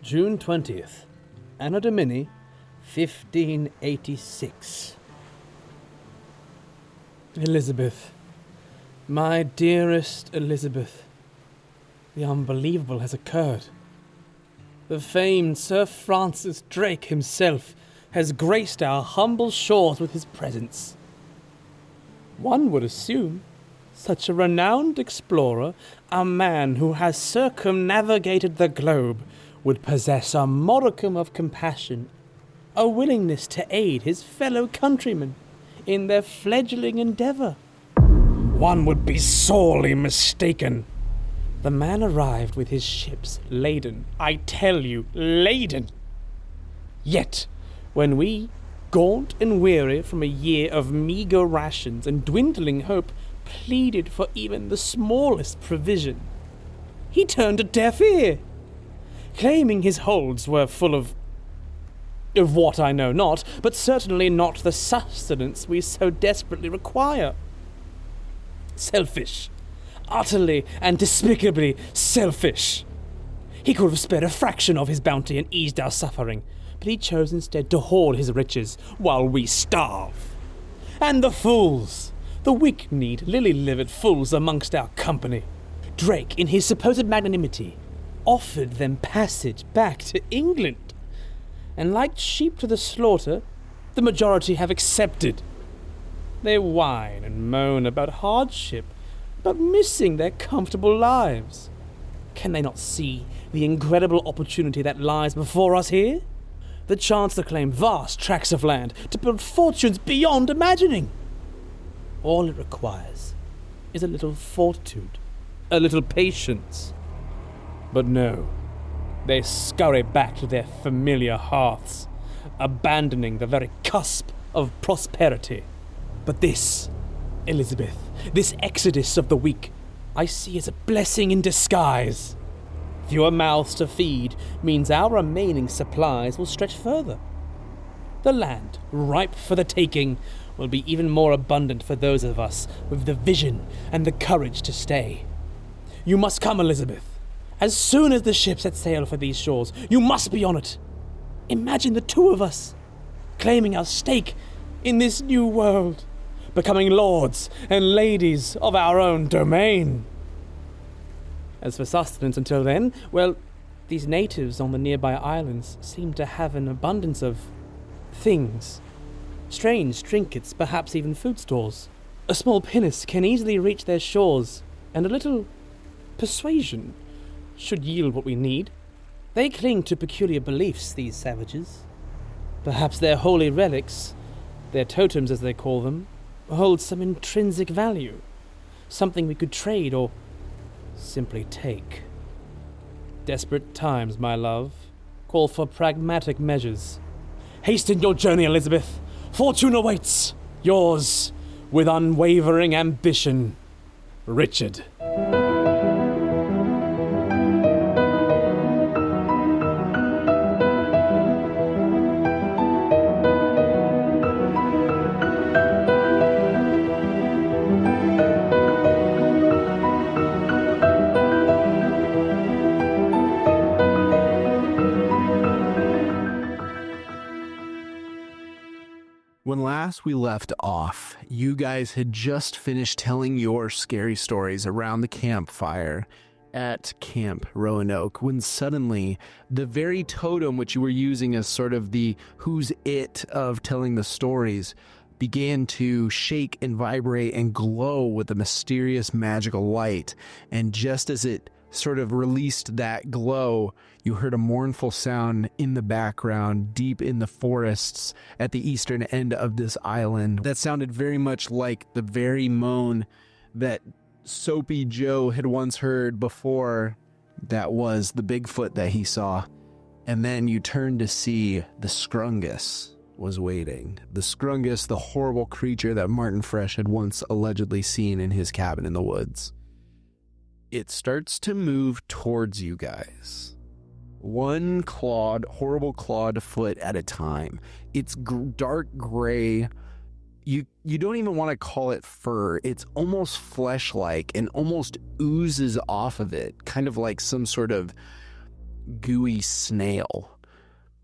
June 20th, Anno Domini, 1586. Elizabeth, my dearest Elizabeth, the unbelievable has occurred. The famed Sir Francis Drake himself has graced our humble shores with his presence. One would assume such a renowned explorer, a man who has circumnavigated the globe, would possess a modicum of compassion, a willingness to aid his fellow countrymen in their fledgling endeavour. One would be sorely mistaken. The man arrived with his ships laden, I tell you, laden. Yet, when we, gaunt and weary from a year of meagre rations and dwindling hope, pleaded for even the smallest provision, he turned a deaf ear, claiming his holds were full of what I know not, but certainly not the sustenance we so desperately require. Selfish. Utterly and despicably selfish. He could have spared a fraction of his bounty and eased our suffering, but he chose instead to hoard his riches while we starve. And the fools, the weak-kneed, lily-livered fools amongst our company. Drake, in his supposed magnanimity, offered them passage back to England. And like sheep to the slaughter, the majority have accepted. They whine and moan about hardship, about missing their comfortable lives. Can they not see the incredible opportunity that lies before us here? The chance to claim vast tracts of land, to build fortunes beyond imagining. All it requires is a little fortitude, a little patience. But no, they scurry back to their familiar hearths, abandoning the very cusp of prosperity. But this, Elizabeth, this exodus of the weak, I see as a blessing in disguise. Fewer mouths to feed means our remaining supplies will stretch further. The land, ripe for the taking, will be even more abundant for those of us with the vision and the courage to stay. You must come, Elizabeth. As soon as the ship sets sail for these shores, you must be on it. Imagine the two of us, claiming our stake in this new world, becoming lords and ladies of our own domain. As for sustenance until then, well, these natives on the nearby islands seem to have an abundance of things. Strange trinkets, perhaps even food stores. A small pinnace can easily reach their shores, and a little persuasion should yield what we need. They cling to peculiar beliefs, these savages. Perhaps their holy relics, their totems as they call them, hold some intrinsic value, something we could trade or simply take. Desperate times, my love, call for pragmatic measures. Hasten your journey, Elizabeth. Fortune awaits. Yours, with unwavering ambition, Richard. When last we left off, you guys had just finished telling your scary stories around the campfire at Camp Roanoke when suddenly the very totem which you were using as sort of the who's it of telling the stories began to shake and vibrate and glow with a mysterious magical light. And just as it sort of released that glow, you heard a mournful sound in the background, deep in the forests at the eastern end of this island. That sounded very much like the very moan that Soapy Joe had once heard before. That was the Bigfoot that he saw. And then you turned to see the Scrungus was waiting. The Scrungus, the horrible creature that Martin Fresh had once allegedly seen in his cabin in the woods. It starts to move towards you guys. One horrible clawed foot at a time. It's dark gray. You don't even want to call it fur. It's almost flesh-like and almost oozes off of it, kind of like some sort of gooey snail,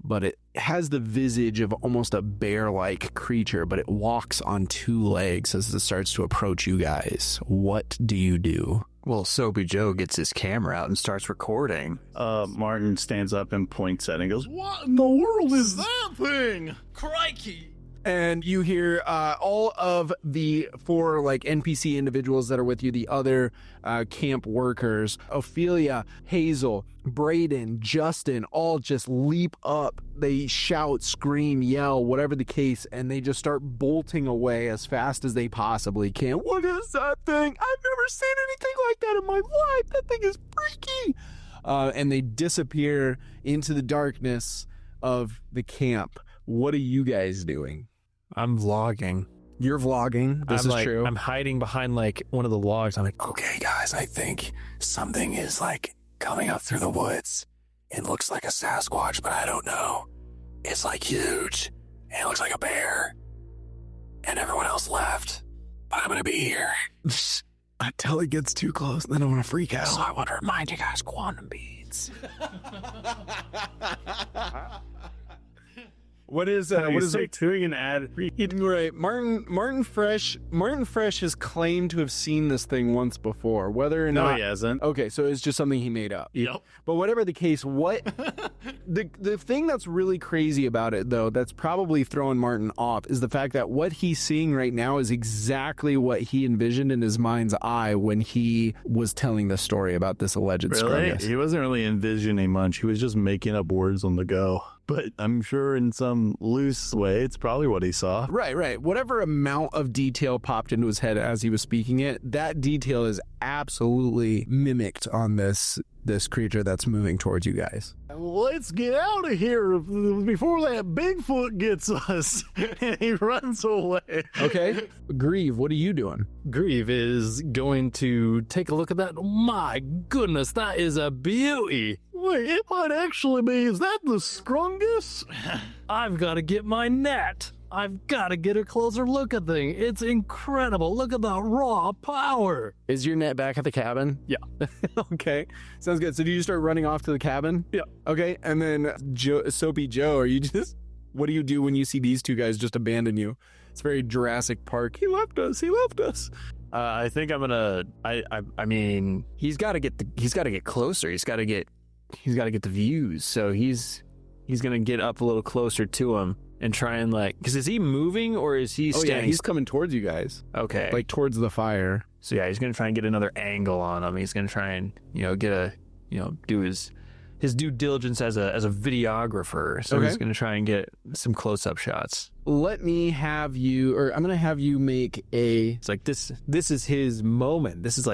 but it has the visage of almost a bear-like creature, but it walks on 2 legs as it starts to approach you guys. What do you do? Well, Soapy Joe gets his camera out and starts recording. Martin stands up and points at it and goes, "What in the world is that thing? Crikey!" And you hear all of the 4 like NPC individuals that are with you, the other camp workers, Ophelia, Hazel, Braden, Justin, all just leap up. They shout, scream, yell, whatever the case, and they just start bolting away as fast as they possibly can. What is that thing? I've never seen anything like that in my life. That thing is freaky. And they disappear into the darkness of the camp. What are you guys doing? I'm vlogging. You're vlogging. This is true. I'm hiding behind like one of the logs. I'm like, Okay, guys, I think something is like coming up through the woods. It looks like a Sasquatch, but I don't know. It's like huge, and it looks like a bear. And everyone else left, but I'm gonna be here. Until it gets too close, then I'm gonna freak out. So I want to remind you guys, quantum beads. What is doing an ad? Right, Martin Fresh has claimed to have seen this thing once before, whether or No, not he hasn't. Okay, so it's just something he made up. Yep. But whatever the case, what the thing that's really crazy about it, though, that's probably throwing Martin off, is the fact that what he's seeing right now is exactly what he envisioned in his mind's eye when he was telling the story about this alleged Really? Scrungus. He wasn't really envisioning much. He was just making up words on the go. But I'm sure in some loose way, it's probably what he saw. Right. Whatever amount of detail popped into his head as he was speaking it, that detail is absolutely mimicked on this creature that's moving towards you guys. Let's get out of here before that Bigfoot gets us. And he runs away. Okay. Grieve, what are you doing? Grieve is going to take a look at that. My goodness, that is a beauty. Wait, it might actually be. Is that the Scrungus? I've got to get my net. I've got to get a closer look at thing. It's incredible. Look at the raw power. Is your net back at the cabin? Yeah. Okay. Sounds good. So do you start running off to the cabin? Yeah. Okay. And then Soapy Joe, what do you do when you see these 2 guys just abandon you? It's very Jurassic Park. He left us. I think I'm gonna. I mean, he's got to get closer. He's got to get the views. So he's gonna get up a little closer to him and try and because is he moving or is he standing? Yeah, he's coming towards you guys. Okay, like towards the fire. So yeah, he's gonna try and get another angle on him. He's gonna try and do his due diligence as a videographer. So he's gonna try and get some close-up shots. Let me have you, or I'm gonna have you make a. It's like this is his moment. This is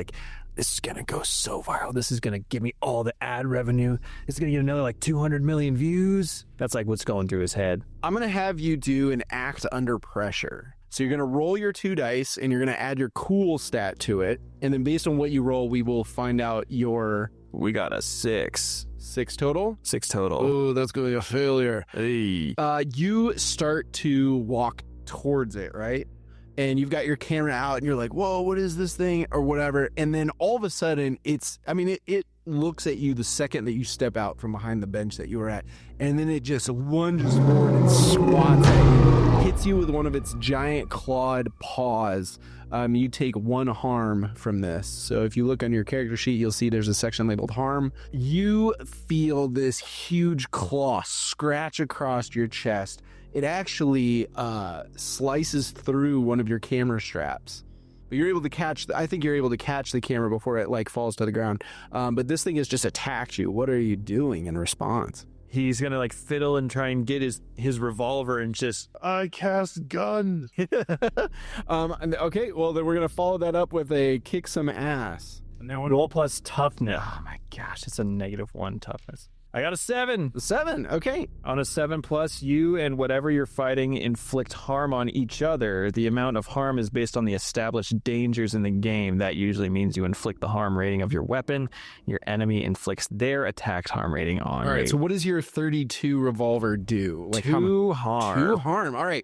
gonna go so viral. This is going to give me all the ad revenue. It's going to get another 200 million views. That's what's going through his head. I'm going to have you do an act under pressure. So you're going to roll your 2 dice and you're going to add your cool stat to it. And then based on what you roll, we will find out We got a 6. 6 total? 6 total. Oh, that's going to be a failure. Hey. You start to walk towards it, right? And you've got your camera out and you're like, whoa, what is this thing or whatever. And then all of a sudden it looks at you the second that you step out from behind the bench that you were at. And then it just lunges forward and swats at you, hits you with one of its giant clawed paws. You take 1 harm from this. So if you look on your character sheet, you'll see there's a section labeled harm. You feel this huge claw scratch across your chest. It actually slices through one of your camera straps. But you're able to catch, I think you're able to catch the camera before it falls to the ground. But this thing has just attacked you. What are you doing in response? He's going to fiddle and try and get his revolver and just... I cast gun. Okay, well then we're going to follow that up with a kick some ass. Now roll plus toughness. Oh my gosh, it's a -1 toughness. I got a 7. 7, okay. On a 7 plus, you and whatever you're fighting inflict harm on each other. The amount of harm is based on the established dangers in the game. That usually means you inflict the harm rating of your weapon. Your enemy inflicts their attack harm rating on. All right, so what does your 32 revolver do? 2 harm. 2 harm. All right.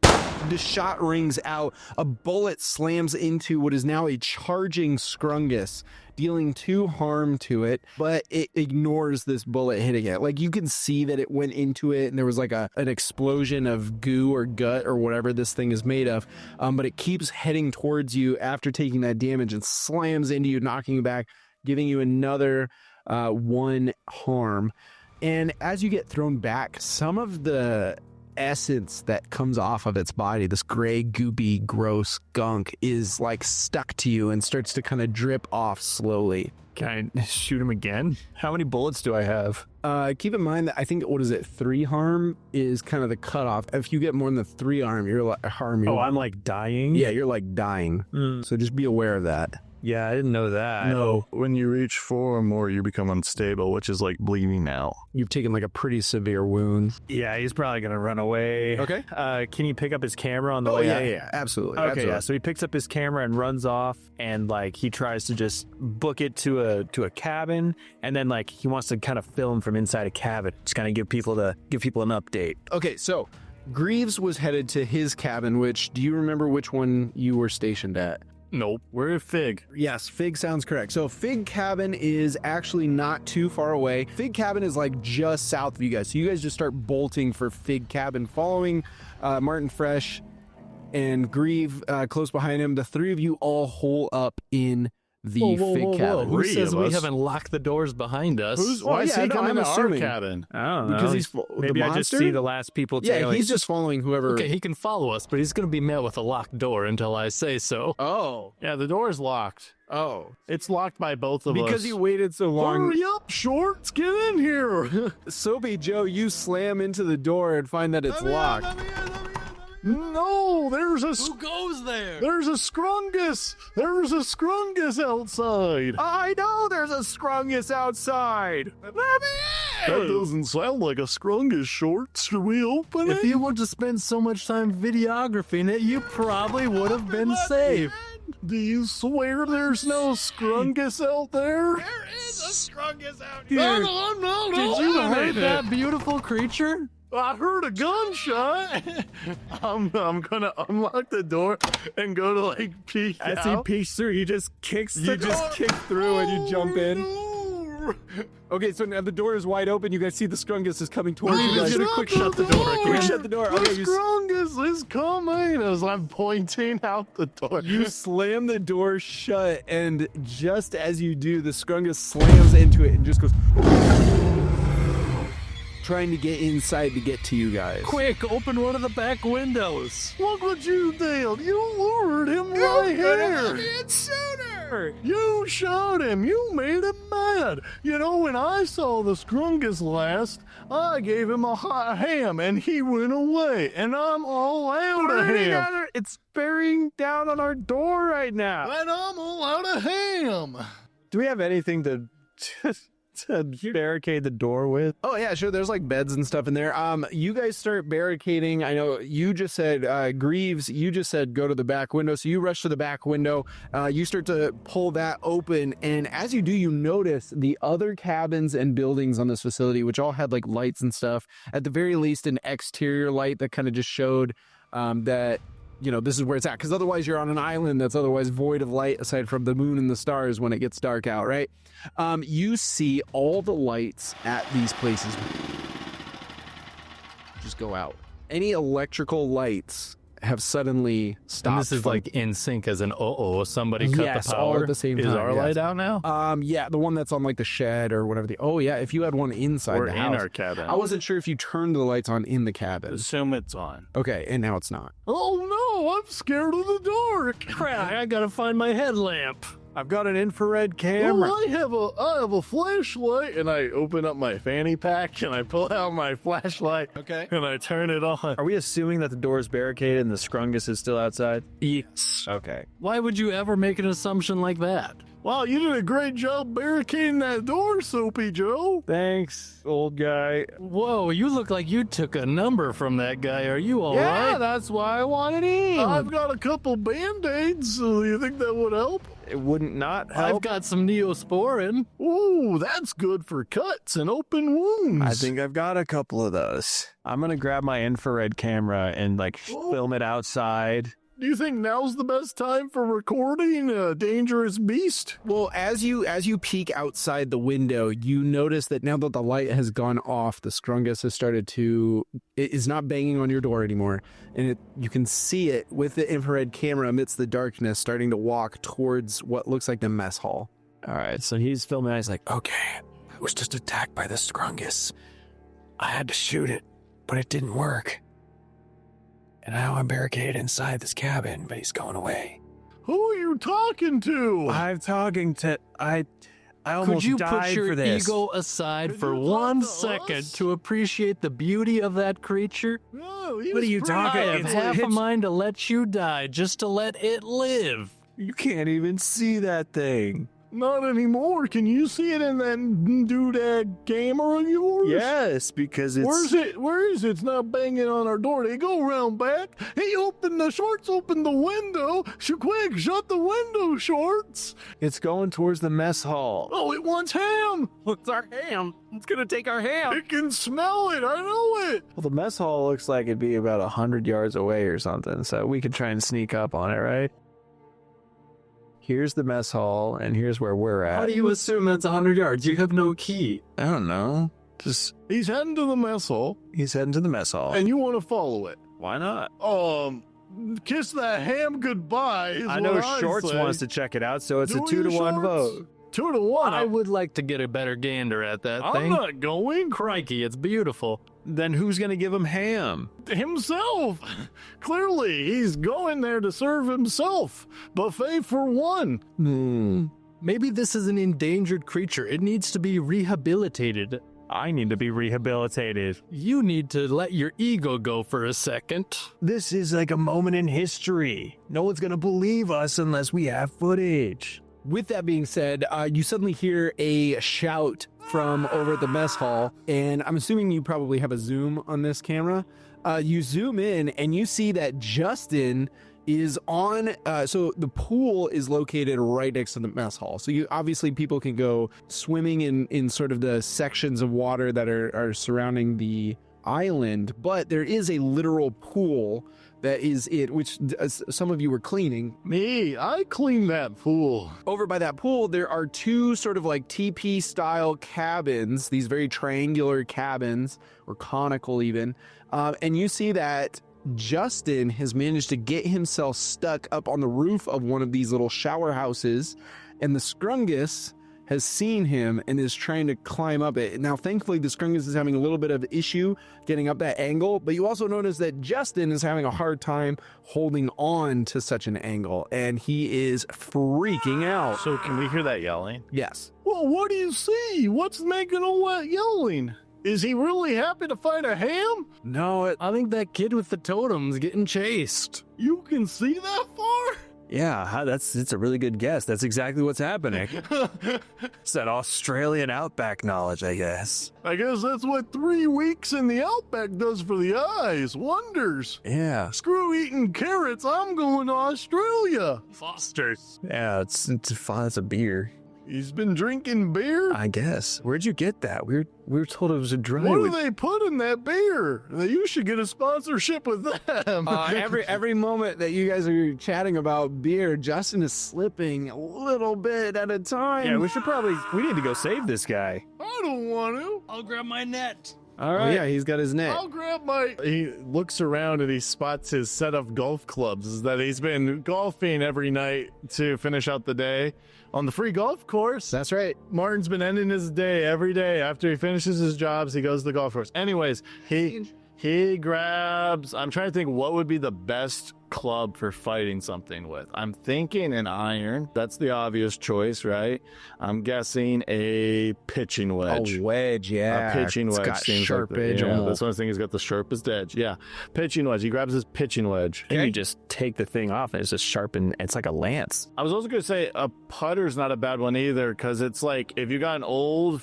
The shot rings out. A bullet slams into what is now a charging Scrungus. dealing 2 harm to it, but it ignores this bullet hitting it. Like, you can see that it went into it and there was like an explosion of goo or gut or whatever this thing is made of, but it keeps heading towards you after taking that damage and slams into you, knocking you back, giving you another 1 harm. And as you get thrown back, some of the essence that comes off of its body, this gray, goopy, gross gunk, is like stuck to you and starts to kind of drip off slowly. Can I shoot him again? How many bullets do I have? Keep in mind that I think, 3 harm is kind of the cutoff. If you get more than 3 harm, you're I'm like dying? Yeah, you're like dying. So just be aware of that. Yeah, I didn't know that. No, when you reach 4 or more, you become unstable, which is like bleeding out. You've taken like a pretty severe wound. Yeah, he's probably going to run away. Okay. Can you pick up his camera on the way out? Yeah, absolutely. Okay, absolutely. yeah. So he picks up his camera and runs off, and like he tries to just book it to a cabin, and then like he wants to kind of film from inside a cabin, just kind of give people an update. Okay, so Greaves was headed to his cabin, do you remember which one you were stationed at? Nope. We're at Fig. Yes, Fig sounds correct. So Fig Cabin is actually not too far away. Fig Cabin is like just south of you guys. So you guys just start bolting for Fig Cabin, following Martin Fresh and Grieve close behind him. The 3 of you all hole up in the Fig Cabin. Who 3 says of we us? haven't locked the doors behind us? Why is he coming to our assuming. cabin? I don't know. Because he's Maybe the I just monster? see the last people Yeah, tailing. he's just following whoever. Okay, he can follow us, but he's going to be met with a locked door until I say so. Oh, Yeah, the door's locked. oh. It's locked by both of us. Because you waited so long. Hurry up, Shorts! Get in here! Soapy Joe, you slam into the door and find that it's locked. No, there's a Who goes there? there's a Scrungus. There's a Scrungus outside. I know there's a Scrungus outside. Let me That doesn't sound like a Scrungus, Shorts. Should we open If it? you want to spend so much time videographing it, you probably would have been safe. Do you swear there's no Scrungus out there? Dude, No, did you hurt that beautiful creature? I heard a gunshot. I'm gonna unlock the door and go to like peek As he out. peeks through, he just kicks the You door. just kick through and you jump in. No. Okay, so now the door is wide open. You guys see the Scrungus is coming towards you guys. Quick shut the door. Quick shut the door. Okay, The Scrungus is coming as I'm pointing out the door. you slam the door shut, and just as you do, the Scrungus slams into it and just goes, trying to get inside to get to you guys. Quick, open one of the back windows. Look what you did. You lured him right here. You shot him. You made him mad. You know, when I saw the Scrungus last, I gave him a hot ham and he went away. And I'm all out of ham. It's bearing down on our door right now. And I'm all out of ham. Do we have anything to barricade the door with? Oh yeah, sure. There's like beds and stuff in there. You guys start barricading. I know you just said Greaves. You just said go to the back window, so you rush to the back window. You start to pull that open, and as you do, you notice the other cabins and buildings on this facility, which all had like lights and stuff. At the very least, an exterior light that kind of just showed that, you know, this is where it's at. Because otherwise, you're on an island that's otherwise void of light, aside from the moon and the stars when it gets dark out, right? You see all the lights at these places just go out. Any electrical lights have suddenly stopped. And this is from- like in sync as an somebody cut Yes, the power. all at the same Is time, our yes. light out now? yeah, the one that's on like the shed or whatever. If you had one inside We're the in house. our cabin. I wasn't sure if you turned the lights on in the cabin. Assume it's on. Okay, and now it's not. Oh no, I'm scared of the dark. Crap, I gotta find my headlamp. I've got an infrared camera. Oh, I have a flashlight, and I open up my fanny pack and I pull out my flashlight. Okay. And I turn it on. Are we assuming that the door is barricaded and the Scrungus is still outside? Yes. Okay. Why would you ever make an assumption like that? Wow, you did a great job barricading that door, Soapy Joe. Thanks, old guy. Whoa, you look like you took a number from that guy. Are you all right? That's why I wanted in. I've got a couple band-aids, so you think that would help? It wouldn't not I've help. got some Neosporin. Ooh, that's good for cuts and open wounds. I think I've got a couple of those. I'm gonna grab my infrared camera and like film it outside Do you think now's the best time for recording a dangerous beast? Well, as you peek outside the window, you notice that now that the light has gone off, the Scrungus has started to... It is not banging on your door anymore, and you can see it with the infrared camera amidst the darkness starting to walk towards what looks like the mess hall. All right, so he's filming. He's like, Okay, I was just attacked by the Scrungus. I had to shoot it, but it didn't work. And now I'm barricaded inside this cabin, but he's going away. Who are you talking to? I'm talking to... I almost Could you died put your for this. ego aside Could for you talk 1 to second us? to appreciate the beauty of that creature? Oh, he What was are you pretty talking- I have It's- half a it's- mind to let you die just to let it live. You can't even see that thing. Not anymore. Can you see it in that doodad camera of yours? Yes, because it's... Where's it? Where is it? It's not banging on our door. They go around back. Hey, Shorts open the window. Quick, shut the window, Shorts. It's going towards the mess hall. Oh, it wants ham. It's our ham. It's gonna take our ham. It can smell it. I know it. Well, the mess hall looks like it'd be about 100 yards away or something, so we could try and sneak up on it, right? Here's the mess hall, and here's where we're at. How do you assume that's 100 yards? You have no key. I don't know. Just, He's heading to the mess hall, he's heading to the mess hall. and you want to follow it. Why not? Kiss that ham goodbye. Is I know what Shorts say. wants to check it out, so it's Do a 2-1 you, vote. Shorts? 2-1. I would like to get a better gander at that I'm thing. not going. Crikey, it's beautiful. Then who's gonna give him ham? Himself. Clearly, he's going there to serve himself. Buffet for one. Maybe this is an endangered creature. It needs to be rehabilitated. I need to be rehabilitated. You need to let your ego go for a second. This is like a moment in history. No one's gonna believe us unless we have footage. With that being said, you suddenly hear a shout from over at the mess hall, and I'm assuming you probably have a zoom on this camera. You zoom in, and you see that Justin is on. So the pool is located right next to the mess hall. So obviously people can go swimming in sort of the sections of water that are surrounding the island, but there is a literal pool that is which some of you were cleaning. Me, I cleaned that pool. Over by that pool, there are two sort of like TP style cabins, these very triangular cabins, or conical even. And you see that Justin has managed to get himself stuck up on the roof of one of these little shower houses, and the Scrungus has seen him and is trying to climb up it. Now, thankfully, the Scrungus is having a little bit of issue getting up that angle, but you also notice that Justin is having a hard time holding on to such an angle, and he is freaking out. So can we hear that yelling? Yes. Well, what do you see? What's making all that yelling? Is he really happy to find a ham? No, I think that kid with the totem's getting chased. You can see that far? yeah, it's a really good guess. That's exactly what's happening. It's that Australian outback knowledge, I guess. I guess that's what 3 weeks in the Outback does for the eyes. Wonders. Yeah. Screw eating carrots. I'm going to Australia. Foster's. Yeah, it's fun. It's a beer, He's been drinking beer? I guess. Where'd you get that? We were told it was a dry. What do they put in that beer? You should get a sponsorship with them. Every moment that you guys are chatting about beer, Justin is slipping a little bit at a time. Yeah, we need to go save this guy. I don't want to. I'll grab my net. All Oh, right. yeah, he's got his net. I'll grab my... He looks around and he spots his set of golf clubs that he's been golfing every night to finish out the day on the free golf course. That's right. Martin's been ending his day every day. After he finishes his jobs, he goes to the golf course. Anyways, he grabs... I'm trying to think what would be the best club for fighting something with. I'm thinking an iron. That's the obvious choice, right? I'm guessing a pitching wedge. A wedge, yeah. A pitching wedge. got seems sharp like edge yeah, almost. that's what I was thinking. He's got the sharpest edge. Yeah. Pitching wedge. He grabs his pitching wedge. And you just take the thing off and it's just sharpened. It's like a lance. I was also going to say a putter's not a bad one either, because it's like if you got an old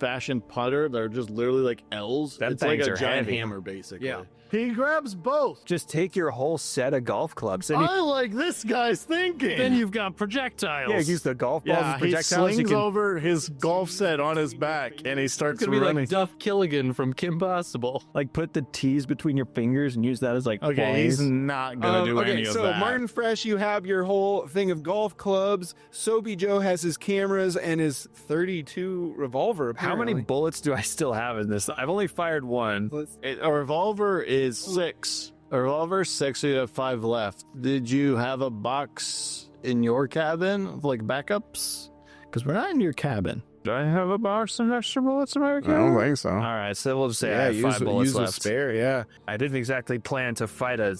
fashioned putter, they're just literally like L's. Them it's like things a are giant heavy. hammer, basically. Yeah. He grabs both. Just take your whole set of golf clubs. And I like this guy's thinking. Then you've got projectiles. yeah, use the golf balls yeah, as he projectiles. slings over his golf set on his back, and he starts It's gonna be running. like Duff Killigan from Kim Possible. like put the tees between your fingers and use that as like Okay, he's balls. not gonna do any of so that. Martin Fresh, you have your whole thing of golf clubs. Soapy Joe has his cameras and his 32 revolver. How many apparently. bullets do I still have in this? I've only fired one. A revolver is 6. A revolver is 6, so you have 5 left. Did you have a box in your cabin of like backups? Because we're not in your cabin. Do I have a box of extra bullets in my cabin? think so. All right, so we'll just say I have 5 bullets use a left. spare, yeah. I didn't exactly plan to fight a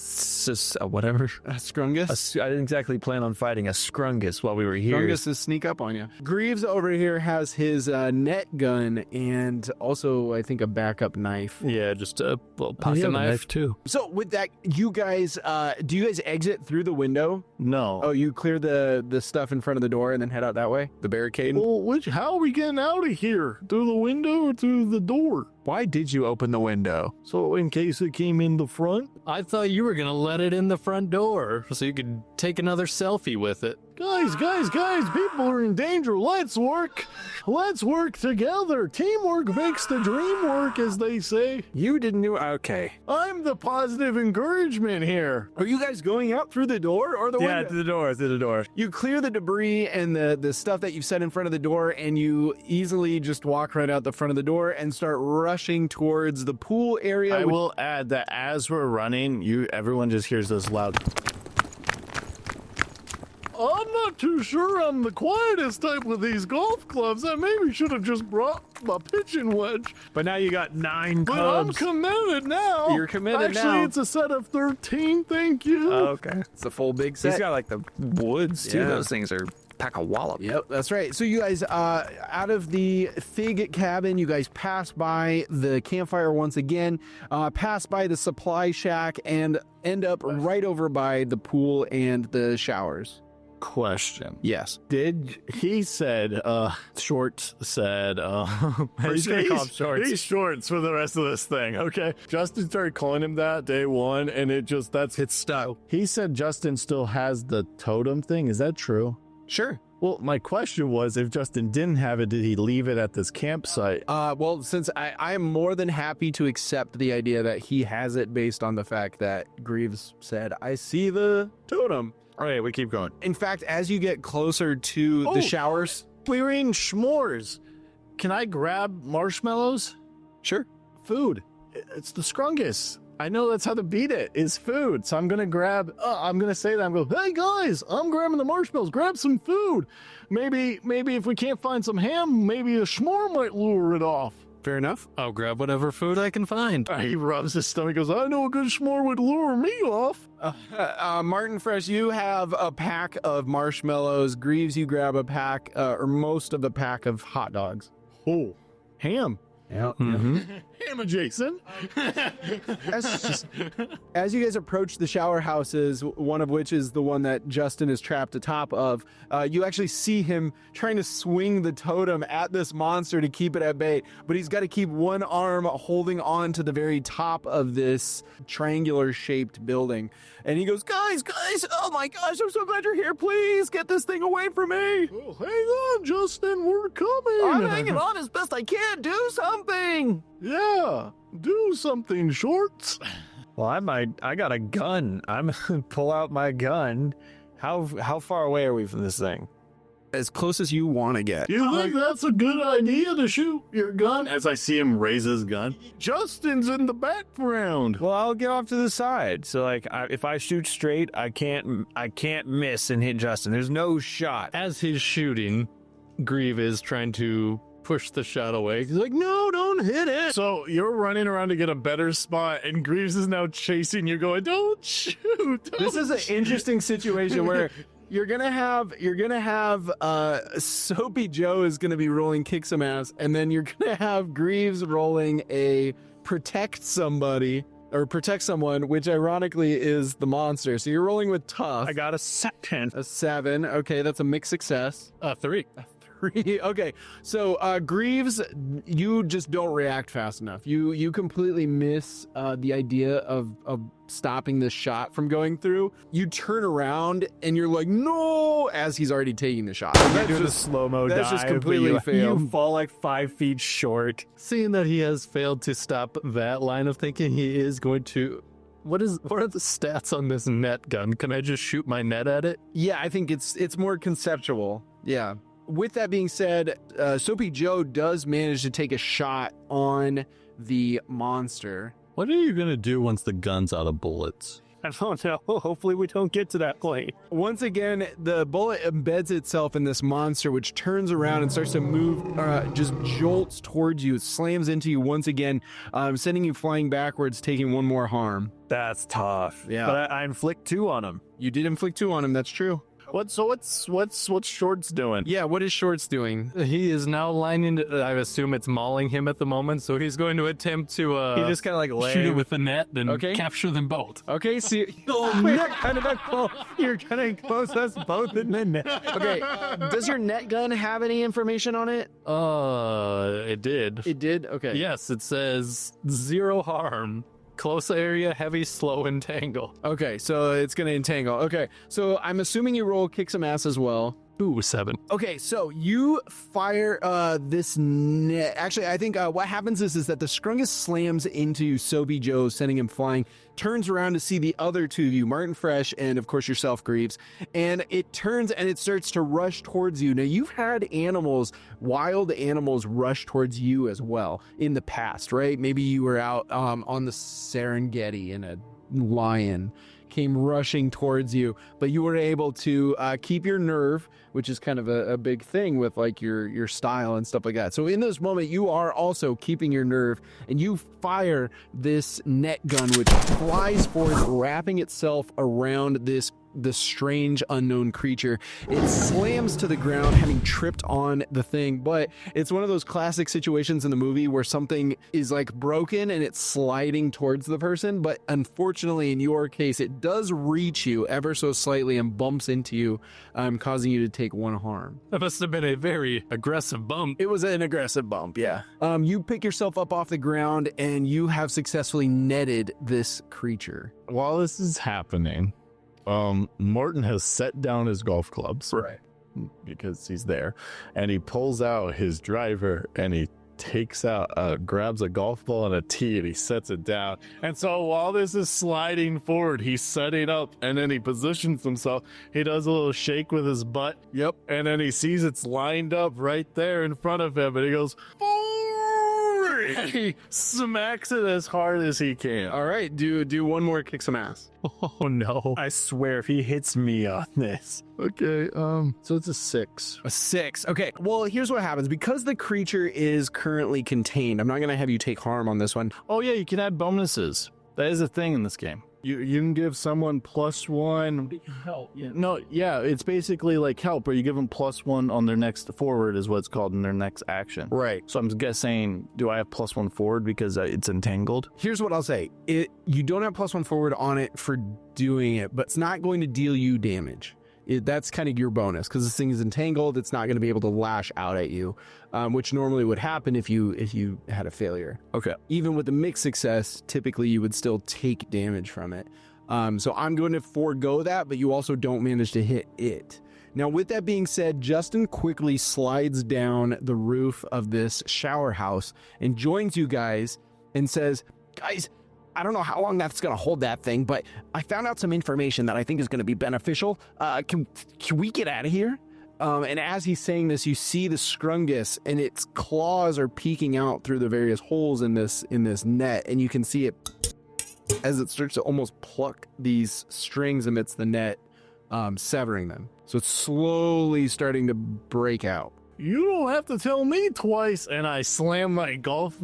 whatever. Scrungus. I didn't exactly plan on fighting a Scrungus while we were here. Scrungus is sneak up on you. Greaves over here has his net gun and also, I think, a backup knife. Yeah, just a little pocket knife too. So with that, you guys, do you guys exit through the window? No. Oh, you clear the stuff in front of the door and then head out that way? The barricade? Well, how are we getting out of here? Through the window or through the door? Why did you open the window? So in case it came in the front? I thought you were gonna let it in the front door so you could take another selfie with it. Guys, people are in danger. Let's work together. Teamwork makes the dream work, as they say. You didn't do okay. I'm the positive encouragement here. Are you guys going out through the door or the Yeah, window? through the door. You clear the debris and the stuff that you've set in front of the door, and you easily just walk right out the front of the door and start rushing towards the pool area. I will add that as we're running, everyone just hears this loud. I'm not too sure I'm the quietest type with these golf clubs. I maybe should have just brought my pitching wedge. But now you got 9 But I'm clubs. committed now. You're committed Actually, now. it's a set of 13, thank you. Okay. It's a full big set. He's got like the woods too. Yeah. Those things are pack a wallop. Yep, that's right. So you guys, out of the Fig cabin, you guys pass by the campfire once again, pass by the supply shack, and end up right over by the pool and the showers. Question. Yes. He said, Shorts said, We're just gonna call him Shorts. He's Shorts for the rest of this thing, okay? Justin started calling him that day one, and that's It's style. He said Justin still has the totem thing. Is that true? Sure. Well, my question was, if Justin didn't have it, did he leave it at this campsite? Well, since I am more than happy to accept the idea that he has it based on the fact that Greaves said, I see the totem. Okay, we keep going. In fact, as you get closer to the showers, We're eating s'mores. Can I grab marshmallows? sure. Food. It's the Scrungus. I know that's how to beat it, is food. So I'm going to say that. I'm going, hey guys, I'm grabbing the marshmallows. Grab some food. Maybe if we can't find some ham, maybe a s'more might lure it off. Fair enough. I'll grab whatever food I can find. He rubs his stomach, goes, I know a good s'more would lure me off. Martin Fresh, you have a pack of marshmallows. Greaves, you grab a pack, or most of the pack of hot dogs. Oh, ham. Yeah. Ham adjacent. As you guys approach the shower houses, one of which is the one that Justin is trapped atop of, you actually see him trying to swing the totem at this monster to keep it at bay, but he's got to keep one arm holding on to the very top of this triangular-shaped building. And he goes, guys, oh my gosh, I'm so glad you're here. Please get this thing away from me. Oh, hang on, Justin, we're coming. I'm hanging on as best I can. Do something. Yeah, do something, Shorts. Well, I got a gun. I'm gonna pull out my gun. How far away are we from this thing? As close as you want to get. You think that's a good idea to shoot your gun? As I see him raise his gun. Justin's in the background. Well, I'll get off to the side. So like, if I shoot straight, I can't miss and hit Justin. There's no shot. As he's shooting, Grieve is trying to push the shot away. He's like, no, don't hit it. So you're running around to get a better spot, and Greaves is now chasing you, going, "Don't shoot!" This is an interesting situation where you're gonna have Soapy Joe is gonna be rolling kick some ass, and then you're gonna have Greaves rolling a protect somebody or protect someone, which ironically is the monster. So you're rolling with tough. I got a 10. A 7. Okay, that's a mixed success. 3. Okay, so Greaves, you just don't react fast enough. You completely miss the idea of stopping this shot from going through. You turn around and you're like, no, as he's already taking the shot. You're doing the slow-mo dive. That's just completely you failed. fall like 5 feet short. Seeing that he has failed to stop that line of thinking, he is going to... What are the stats on this net gun? Can I just shoot my net at it? Yeah, I think it's more conceptual. Yeah. With that being said, Soapy Joe does manage to take a shot on the monster. What are you going to do once the gun's out of bullets? I don't know. Hopefully we don't get to that point. Once again, the bullet embeds itself in this monster, which turns around and starts to move, just jolts towards you. It slams into you once again, sending you flying backwards, taking one more harm. That's tough. Yeah. But I inflict 2 on him. You did inflict 2 on him, that's true. What's Shorts doing? Yeah, what is Shorts doing? He is now lining, I assume it's mauling him at the moment, so he's going to attempt to He just kind of like shoot it with the net, then Okay. capture them both. Okay, see... You're gonna close us both in the net. Okay, does your net gun have any information on it? It did. It did? Okay. Yes, it says 0 harm. Close area, heavy, slow, entangle. Okay, so it's going to entangle. Okay, so I'm assuming you roll kick some ass as well. Ooh, 7. Okay, so you fire this net. Actually, I think what happens is that the Scrungus slams into Soapy Joe, sending him flying, turns around to see the other 2 of you, Martin Fresh and, of course, yourself, Greaves, and it turns and it starts to rush towards you. Now, you've had animals, wild animals, rush towards you as well in the past, right? Maybe you were out on the Serengeti and a lion came rushing towards you, but you were able to keep your nerve, which is kind of a big thing with like your style and stuff like that. So in this moment, you are also keeping your nerve, and you fire this net gun, which flies forth, wrapping itself around this strange unknown creature. It slams to the ground, having tripped on the thing, but it's one of those classic situations in the movie where something is like broken and it's sliding towards the person, but unfortunately in your case it does reach you ever so slightly and bumps into you, causing you to take 1 harm. That must have been a very aggressive bump. It was an aggressive bump, yeah. You pick yourself up off the ground and you have successfully netted this creature. While this is happening, Morton has set down his golf clubs. Right. Because he's there. And he pulls out his driver and he takes out, grabs a golf ball and a tee, and he sets it down. And so while this is sliding forward, he's setting up, and then he positions himself. He does a little shake with his butt. Yep. And then he sees it's lined up right there in front of him, and he goes, forward! And he smacks it as hard as he can. All right, do one more kick some ass. Oh no. I swear if he hits me on this. Okay, so it's a 6. A 6. Okay, well, here's what happens. Because the creature is currently contained, I'm not going to have you take harm on this one. Oh yeah, you can add bonuses. That is a thing in this game. You can give someone +1 help. Yeah. No, yeah, it's basically like help, where you give them +1 on their next forward is what's called in their next action. Right. So I'm guessing, do I have +1 forward because it's entangled? Here's what I'll say. You don't have +1 forward on it for doing it, but it's not going to deal you damage. That's kind of your bonus, because this thing is entangled. It's not going to be able to lash out at you, which normally would happen if you had a failure. Okay. Even with a mixed success, typically you would still take damage from it. So I'm going to forego that, but you also don't manage to hit it. Now, with that being said, Justin quickly slides down the roof of this shower house and joins you guys and says, guys, I don't know how long that's going to hold that thing, but I found out some information that I think is going to be beneficial. Can we get out of here? And as he's saying this, you see the Scrungus, and its claws are peeking out through the various holes in this net, and you can see it as it starts to almost pluck these strings amidst the net, severing them. So it's slowly starting to break out. You don't have to tell me twice. And I slam my golf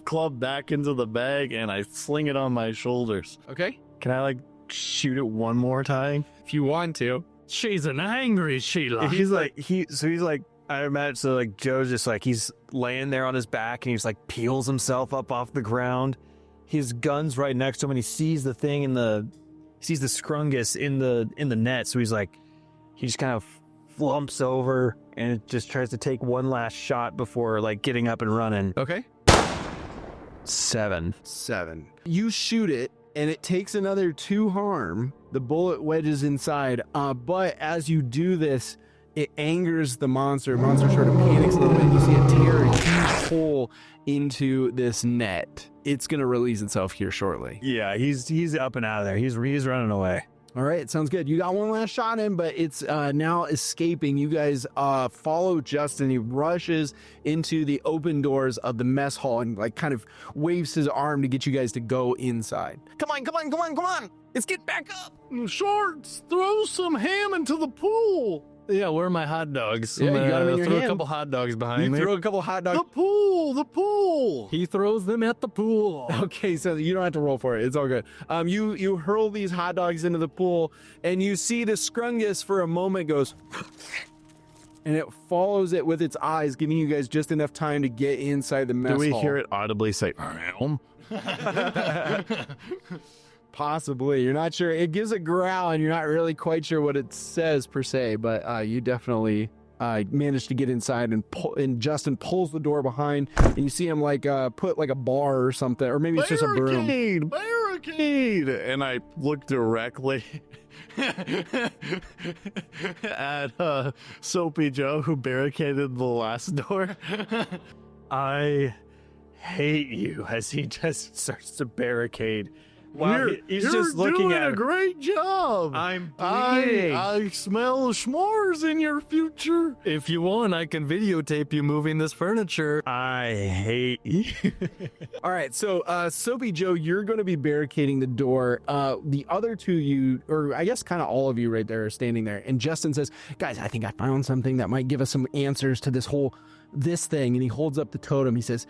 club back into the bag and I sling it on my shoulders. Okay? Can I like shoot it one more time? If you want to. She's an angry Sheila. He's like, I imagine, so like Joe's just like, he's laying there on his back and he's like peels himself up off the ground. His gun's right next to him and he sees the thing sees the Scrungus in the net. So he's like, he just kind of flumps over and it just tries to take one last shot before like getting up and running. Okay. 7. 7. You shoot it, and it takes another 2 harm. The bullet wedges inside, but as you do this, it angers the monster. The monster sort of panics a little bit. You see it tear a huge hole into this net. It's going to release itself here shortly. Yeah, he's up and out of there. He's running away. All right, sounds good. You got one last shot in, but it's now escaping. You guys follow Justin. He rushes into the open doors of the mess hall and like kind of waves his arm to get you guys to go inside. Come on. Let's get back up. Shorts, throw some ham into the pool. Yeah, where are my hot dogs? Yeah, you got 'em in your throw hand. a couple hot dogs behind You me. throw a couple hot dogs. The pool. He throws them at the pool. Okay, so you don't have to roll for it. It's all good. You hurl these hot dogs into the pool, and you see the Scrungus for a moment goes, and it follows it with its eyes, giving you guys just enough time to get inside the mess Do we hall. hear it audibly say, "Ham"? Possibly. You're not sure. It gives a growl, and you're not really quite sure what it says per se, but you definitely managed to get inside, and Justin pulls the door behind, and you see him like put like a bar or something, or maybe it's just a broom. Barricade! And I look directly at Soapy Joe, who barricaded the last door. I hate you as he just starts to barricade. Wow, he's just looking at a her. great job. I'm bleeding. I smell s'mores in your future. If you want, I can videotape you moving this furniture. I hate you. All right, so Soapy Joe, you're going to be barricading the door. The other two, you, or I guess kind of all of you right there, are standing there. And Justin says, guys, I think I found something that might give us some answers to this thing. And he holds up the totem. He says,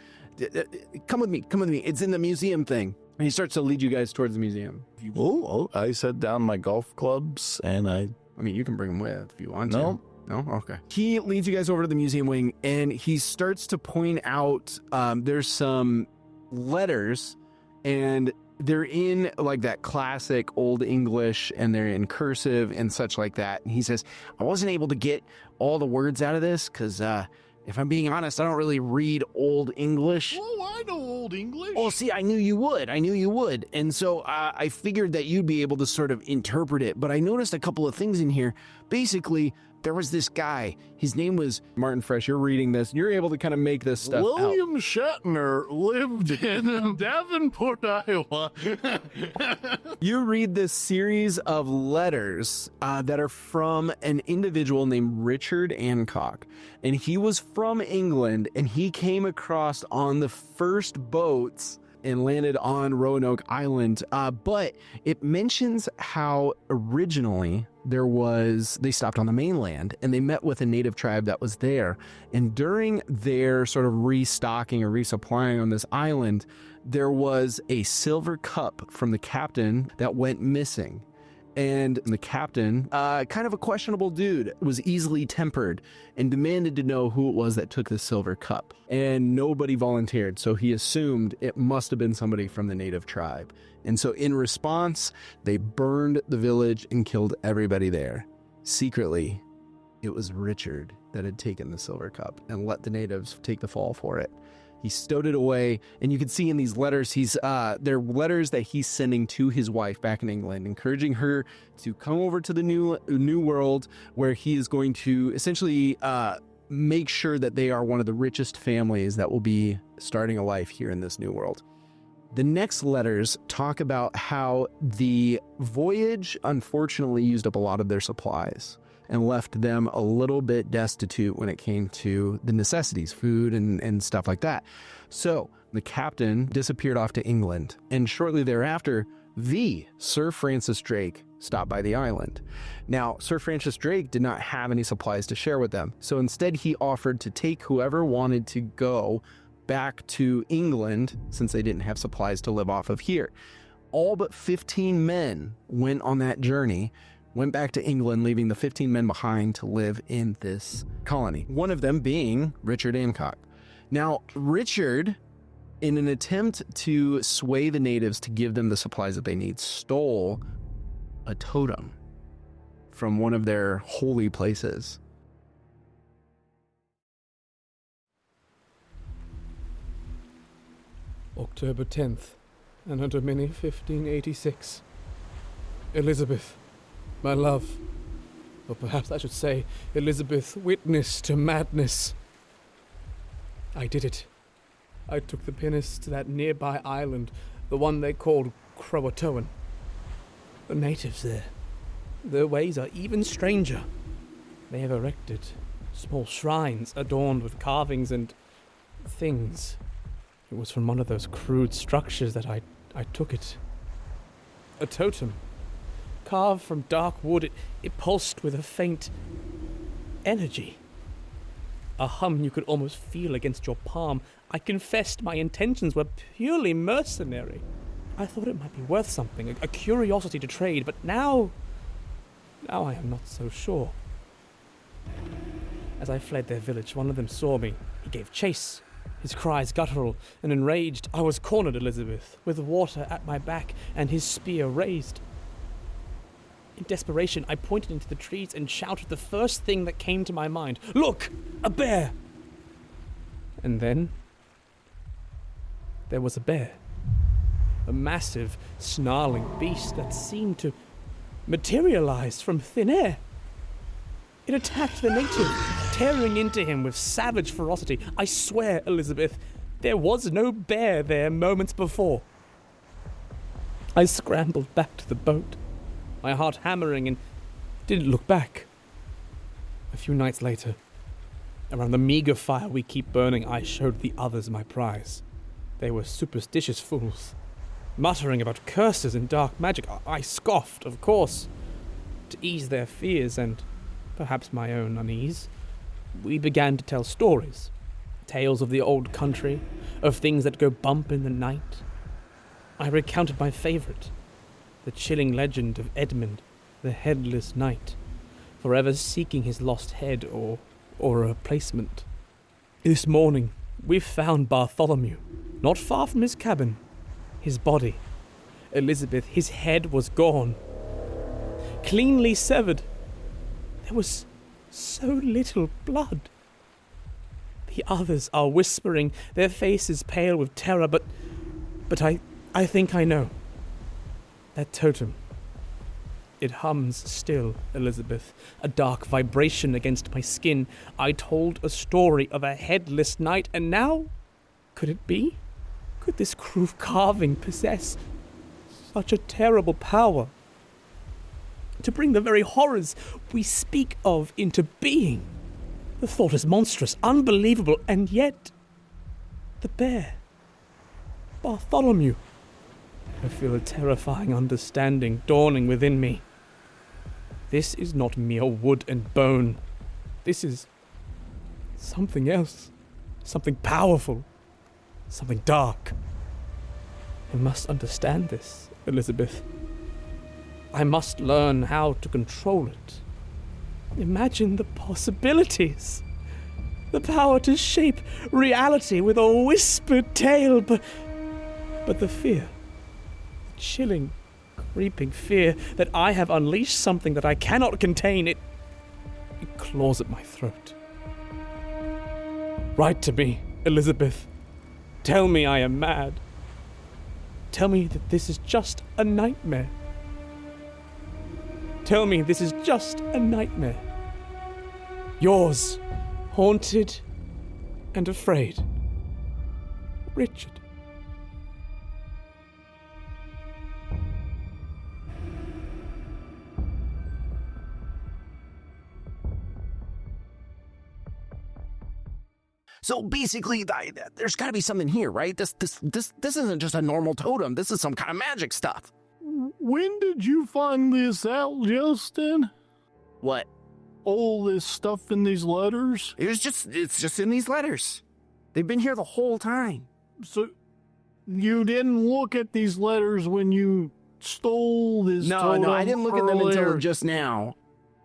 come with me. It's in the museum thing. And he starts to lead you guys towards the museum. Oh, I set down my golf clubs and I mean, you can bring them with if you want to. No. No? Okay. He leads you guys over to the museum wing, and he starts to point out there's some letters, and they're in like that classic old English, and they're in cursive and such like that. And he says, I wasn't able to get all the words out of this because if I'm being honest, I don't really read Old English. Oh, I know Old English. Oh, see, I knew you would. And so I figured that you'd be able to sort of interpret it. But I noticed a couple of things in here. Basically, there was this guy. His name was Martin Fresh. You're reading this. You're able to kind of make this stuff out. William Shatner lived in Davenport, Iowa. You read this series of letters that are from an individual named Richard Ancock. And he was from England, and he came across on the first boats and landed on Roanoke Island. But it mentions how originally they stopped on the mainland and they met with a native tribe that was there. And during their sort of restocking or resupplying on this island, there was a silver cup from the captain that went missing. And the captain, kind of a questionable dude, was easily tempered and demanded to know who it was that took the silver cup. And nobody volunteered, so he assumed it must have been somebody from the native tribe. And so in response, they burned the village and killed everybody there. Secretly, it was Richard that had taken the silver cup and let the natives take the fall for it. He stowed it away, and you can see in these letters, they're letters that he's sending to his wife back in England, encouraging her to come over to the new world, where he is going to essentially make sure that they are one of the richest families that will be starting a life here in this new world. The next letters talk about how the voyage unfortunately used up a lot of their supplies and left them a little bit destitute when it came to the necessities, food and stuff like that. So the captain disappeared off to England, and shortly thereafter, Sir Francis Drake stopped by the island. Now, Sir Francis Drake did not have any supplies to share with them, so instead he offered to take whoever wanted to go back to England, since they didn't have supplies to live off of here. All but 15 men went on that journey, went back to England, leaving the 15 men behind to live in this colony. One of them being Richard Ancock. Now, Richard, in an attempt to sway the natives to give them the supplies that they need, stole a totem from one of their holy places October 10th, Anno Domini 1586. Elizabeth, my love, or perhaps I should say, Elizabeth, witness to madness. I did it. I took the pinnace to that nearby island, the one they called Croatoan. The natives there, their ways are even stranger. They have erected small shrines adorned with carvings and things. It was from one of those crude structures that I took it. A totem, carved from dark wood. It pulsed with a faint energy. A hum you could almost feel against your palm. I confessed my intentions were purely mercenary. I thought it might be worth something, a curiosity to trade, but now I am not so sure. As I fled their village, one of them saw me. He gave chase, his cries guttural and enraged. I was cornered, Elizabeth, with water at my back and his spear raised. In desperation, I pointed into the trees and shouted the first thing that came to my mind. Look! A bear! And then there was a bear. A massive, snarling beast that seemed to materialize from thin air. It attacked the native, tearing into him with savage ferocity. I swear, Elizabeth, there was no bear there moments before. I scrambled back to the boat, my heart hammering, and didn't look back. A few nights later, around the meager fire we keep burning, I showed the others my prize. They were superstitious fools, muttering about curses and dark magic. I scoffed, of course, to ease their fears and perhaps my own unease. We began to tell stories, tales of the old country, of things that go bump in the night. I recounted my favorite, the chilling legend of Edmund, the headless knight, forever seeking his lost head or a replacement. This morning, we found Bartholomew, not far from his cabin. His body, Elizabeth, his head was gone, cleanly severed. There was so little blood. The others are whispering, their faces pale with terror, but I think I know. That totem, it hums still, Elizabeth, a dark vibration against my skin. I told a story of a headless knight, and now, could it be? Could this crude carving possess such a terrible power? To bring the very horrors we speak of into being. The thought is monstrous, unbelievable, and yet the bear, Bartholomew. I feel a terrifying understanding dawning within me. This is not mere wood and bone. This is something else, something powerful, something dark. I must understand this, Elizabeth. I must learn how to control it. Imagine the possibilities. The power to shape reality with a whispered tale, but the fear, the chilling, creeping fear that I have unleashed something that I cannot contain, it claws at my throat. Write to me, Elizabeth. Tell me I am mad. Tell me that this is just a nightmare. Tell me this is just a nightmare. Yours, haunted and afraid, Richard. So basically, there's got to be something here, right? This isn't just a normal totem. This is some kind of magic stuff. When did you find this out, Justin? What? All this stuff in these letters? It's just in these letters. They've been here the whole time. So, you didn't look at these letters when you stole this totem? No, I didn't look at them earlier? until just now.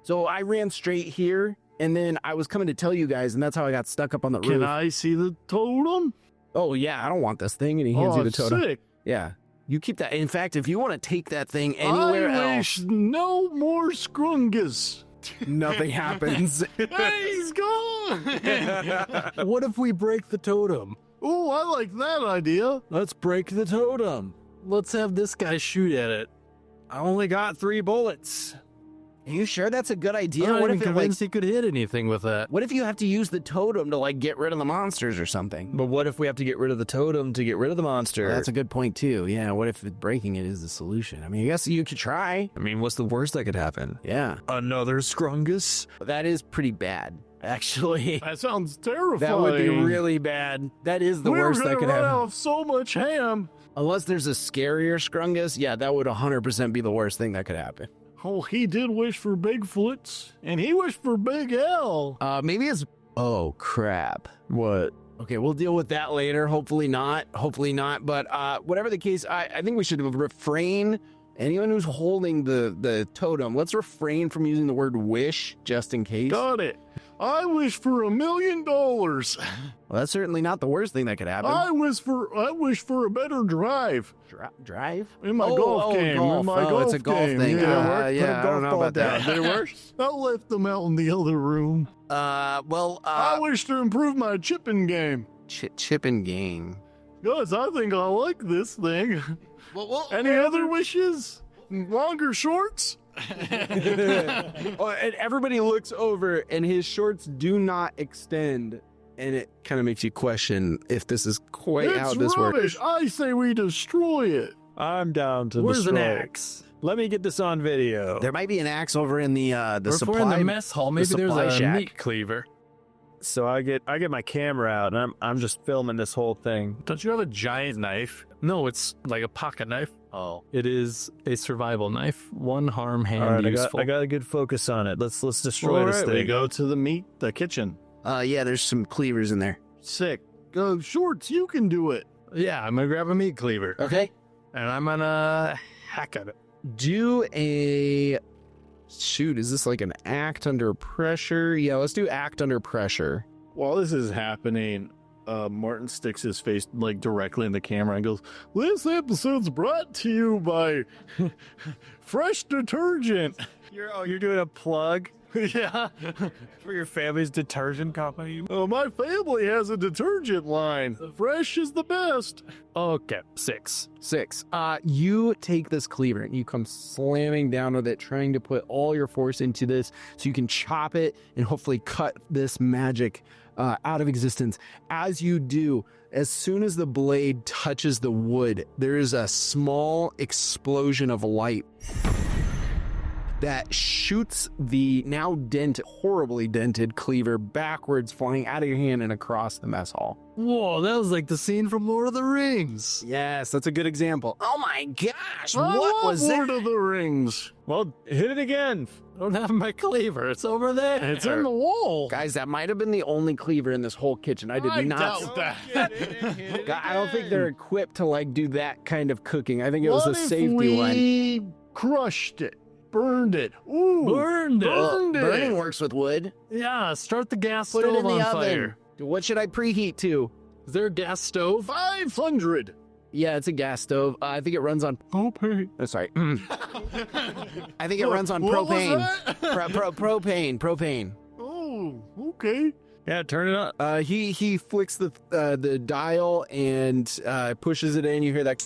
So I ran straight here, and then I was coming to tell you guys, and that's how I got stuck up on the roof. Can I see the totem? Oh, yeah, I don't want this thing, and he hands you the totem. Sick. Yeah. You keep that. In fact, if you want to take that thing anywhere I else, wish no more Scrungus. nothing happens. Hey, he's gone! What if we break the totem? Ooh, I like that idea. Let's break the totem. Let's have this guy shoot at it. I only got 3 bullets. Are you sure that's a good idea? I'm not What even if it, like, convinced he could hit anything with that. what if you have to use the totem to like get rid of the monsters or something? But what if we have to get rid of the totem to get rid of the monster? Well, that's a good point too. Yeah, what if breaking it is the solution? I mean, I guess you could try. I mean, what's the worst that could happen? Yeah, Another Scrungus? that is pretty bad, actually. That sounds terrifying. That would be really bad. That is the worst that could We're gonna happen. run out of so much ham. Unless there's a scarier Scrungus, yeah, that would 100% be the worst thing that could happen. Oh, he did wish for Bigfoots, and he wished for Big L. Maybe it's... Oh, crap. What? Okay, we'll deal with that later. Hopefully not. But whatever the case, I think we should refrain. Anyone who's holding the totem, let's refrain from using the word wish, just in case. Got it. I wish for $1 million. Well, that's certainly not the worst thing that could happen. I wish for a better drive Drive? in my golf game. Golf. In my Oh, golf it's a golf game. thing. Yeah, Yeah, I don't know about that. Did it work? I left them out in the other room. I wish to improve my chipping game. Chip and gain. Guys, I think I like this thing. Any other wishes? Longer shorts? Oh, and everybody looks over, and his shorts do not extend, and it kind of makes you question if this is quite how It's this rubbish. works. I say we destroy it. I'm down to Where's an destroy it. axe? Let me get this on video. There might be an axe over in the Or if we're supply. in the mess hall, maybe there's supply a shack. meat cleaver. So I get my camera out, and I'm just filming this whole thing. Don't you have a giant knife? No, it's like a pocket knife. Oh. It is a survival knife. One harm hand All right, useful. I got a good focus on it. Let's destroy All this right, thing. we go to the kitchen. Yeah, there's some cleavers in there. Sick. Go, Shorts, you can do it. Yeah, I'm gonna grab a meat cleaver. Okay. And I'm gonna hack at it. Do a... Shoot, is this like an act under pressure? Yeah, let's do act under pressure. While this is happening, Martin sticks his face like directly in the camera and goes, "This episode's brought to you by Fresh Detergent." You're doing a plug Yeah. for your family's detergent company? My family has a detergent line. Fresh is the best. Okay, 6. 6. You take this cleaver and you come slamming down with it, trying to put all your force into this so you can chop it and hopefully cut this magic out of existence. As you do, as soon as the blade touches the wood, there is a small explosion of light that shoots the now horribly dented cleaver backwards, flying out of your hand and across the mess hall. Whoa, that was like the scene from Lord of the Rings. Yes, that's a good example. Oh my gosh, I what love was that? Lord of the Rings. Well, hit it again. I don't have my cleaver. It's over there. It's in the wall. Guys, that might have been the only cleaver in this whole kitchen. I did not. doubt that. God, I don't think they're equipped to like do that kind of cooking. I think it was What a if safety one. we crushed it, burned it? Ooh, Burned it. burned it. Burning works with wood. Yeah, start the gas Put it stove in the on oven. fire. What should I preheat to? Is there a gas stove? 500. Yeah, it's a gas stove. I think it runs on propane. Oh, sorry. I think it runs on What was propane. that? Propane. Oh, okay. Yeah, turn it on. He flicks the dial and pushes it in. You hear that.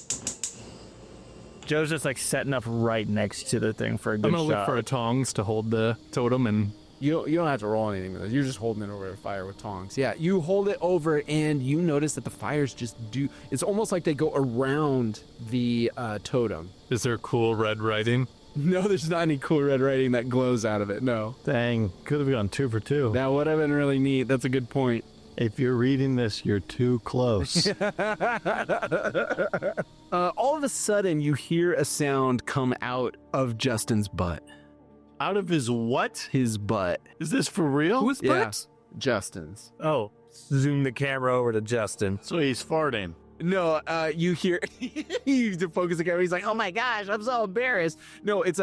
Joe's just like setting up right next to the thing for a good I'm gonna shot. look for a tongs to hold the totem and You don't have to roll anything with it. You're just holding it over the fire with tongs. Yeah, you hold it over and you notice that the fires just do. It's almost like they go around the totem. is there cool red writing? No, there's not any cool red writing that glows out of it. No. Dang, could have gone 2 for 2. That would have been really neat. That's a good point. If you're reading this, you're too close. All of a sudden, you hear a sound come out of Justin's butt. Out of his what? His butt. Is this for real? Who's Yeah. that? Justin's. Oh, zoom the camera over to Justin. So he's farting. No, you hear. You focus the camera. He's like, "Oh my gosh, I'm so embarrassed." No, it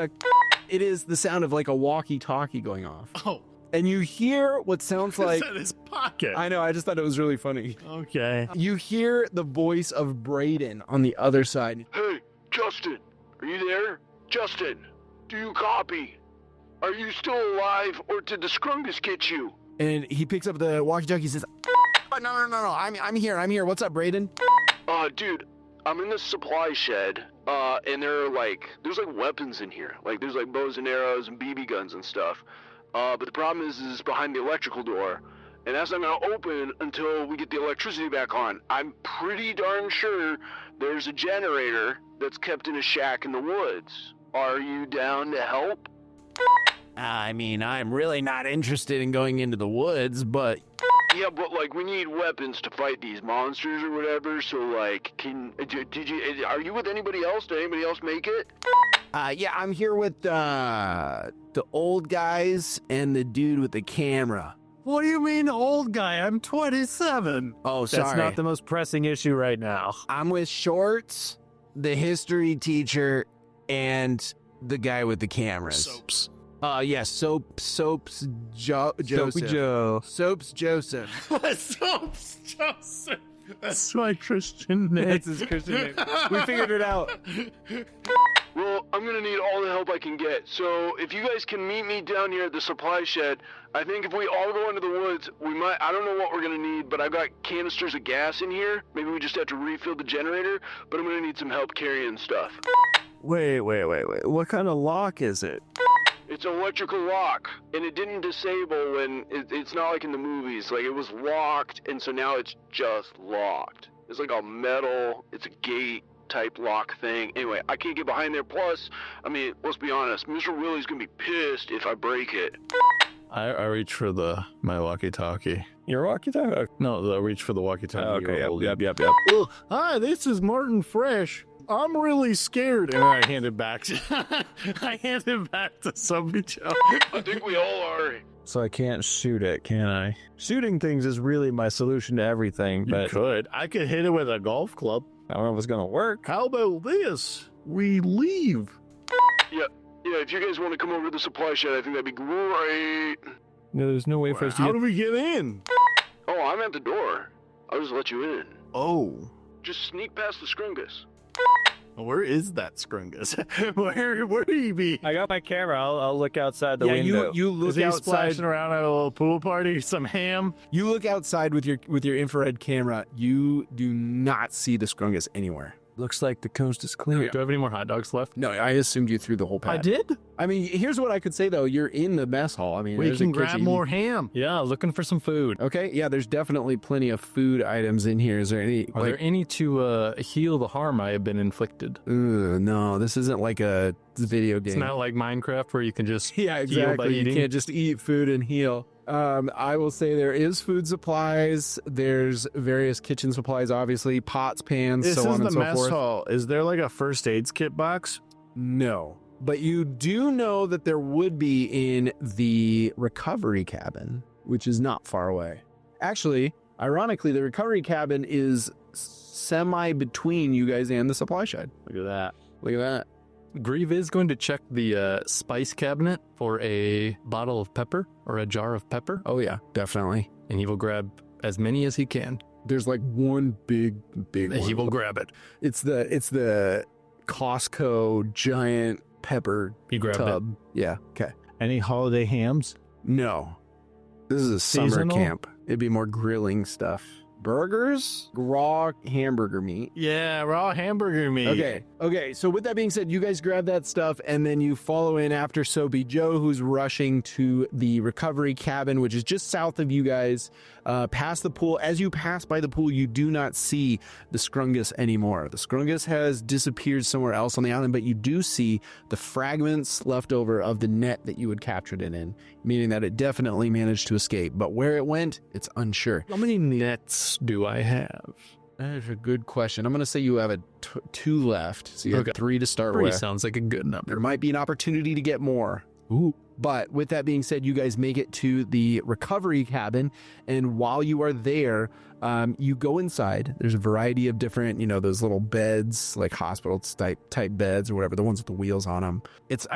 is the sound of like a walkie-talkie going off, Oh, and you hear what sounds like. it's in his pocket. I know. I just thought it was really funny. Okay. You hear the voice of Braden on the other side. Hey, Justin, are you there? Justin, do you copy? Are you still alive, or did the Scrungus get you? And he picks up the walkie-talkie and says, No. I'm here. What's up, Brayden? Dude, I'm in the supply shed, and there's weapons in here. Like, there's like bows and arrows and BB guns and stuff. But the problem is it's behind the electrical door, and that's not gonna open until we get the electricity back on. I'm pretty darn sure there's a generator that's kept in a shack in the woods. Are you down to help? I mean, I'm really not interested in going into the woods, but... Yeah, but like we need weapons to fight these monsters or whatever. So like, are you with anybody else? Did anybody else make it? Yeah, I'm here with the old guys and the dude with the camera. What do you mean, old guy? I'm 27. Oh, sorry. That's not the most pressing issue right now. I'm with Shorts, the history teacher, and the guy with the cameras. Soaps. Yeah, Soap's Joseph. Soapy Joe. Soap's Joseph. Soaps Joseph. That's my Christian name. That's his Christian name. We figured it out. Well, I'm gonna need all the help I can get. So if you guys can meet me down here at the supply shed, I think if we all go into the woods, I don't know what we're gonna need, but I've got canisters of gas in here. Maybe we just have to refill the generator, but I'm gonna need some help carrying stuff. Wait. What kind of lock is it? It's an electrical lock, and it didn't disable when it's not like in the movies. Like, it was locked, and so now it's just locked. It's like a metal, it's a gate type lock thing. Anyway, I can't get behind there. Plus, I mean, let's be honest, Mr. Willie's gonna be pissed if I break it. I reach for my walkie-talkie. Your walkie-talkie? No, I reach for the walkie-talkie. Yep. Oh, hi, this is Martin Fresh. I'm really scared. And I hand it back to Soapy Joe. I think we all are. So I can't shoot it, can I? Shooting things is really my solution to everything, You but could. I could hit it with a golf club. I don't know if it's gonna work. How about this? We leave. Yeah, if you guys want to come over to the supply shed, I think that'd be great. No, there's no way for us to How get... do we get in? Oh, I'm at the door. I'll just let you in. Oh. Just sneak past the Scrungus. Where is that Scrungus? Where do you be? I got my camera. I'll look outside the Yeah, window. you look Is he outside. splashing around at a little pool party? Some ham? You look outside with your infrared camera. You do not see the Scrungus anywhere. Looks like the coast is clear. Do I have any more hot dogs left? No, I assumed you threw the whole pad. I did? I mean, here's what I could say though. You're in the mess hall. I mean, We there's a can grab kitchen. more ham. Yeah, looking for some food. Okay, yeah, there's definitely plenty of food items in here. Is there any? Are there any to heal the harm I have been inflicted? No, this isn't like a video game. It's not like Minecraft where you can just Yeah, heal exactly. by You eating. can't just eat food and heal. I will say there is food supplies. There's various kitchen supplies, obviously, pots, pans, This so is on the and so mess forth. hall. Is there like a first aids kit box? No. But you do know that there would be in the recovery cabin, which is not far away. Actually, ironically, the recovery cabin is semi between you guys and the supply shed. Look at that. Look at that. Grieve is going to check the spice cabinet for a bottle of pepper or a jar of pepper, Oh, yeah, definitely. and he will grab as many as he can. There's like one big one. He will grab it. It's the Costco giant pepper He grabbed tub. Yeah. Okay. Any holiday hams? No. This is a summer Seasonal? camp. It'd be more grilling stuff. Burgers, raw hamburger meat. Yeah, raw hamburger meat. Okay. So with that being said, you guys grab that stuff and then you follow in after Soapy Joe, who's rushing to the recovery cabin, which is just south of you guys, past the pool. As you pass by the pool, you do not see the Scrungus anymore. The Scrungus has disappeared somewhere else on the island, but you do see the fragments left over of the net that you had captured it in, meaning that it definitely managed to escape. But where it went, it's unsure. How many nets do I have? That is a good question. I'm going to say you have two left. So you have Okay. 3 to start Three with. sounds like a good number. There might be an opportunity to get more. Ooh. But with that being said, you guys make it to the recovery cabin. And while you are there, you go inside. There's a variety of different, those little beds, like hospital type beds or whatever, the ones with the wheels on them. It's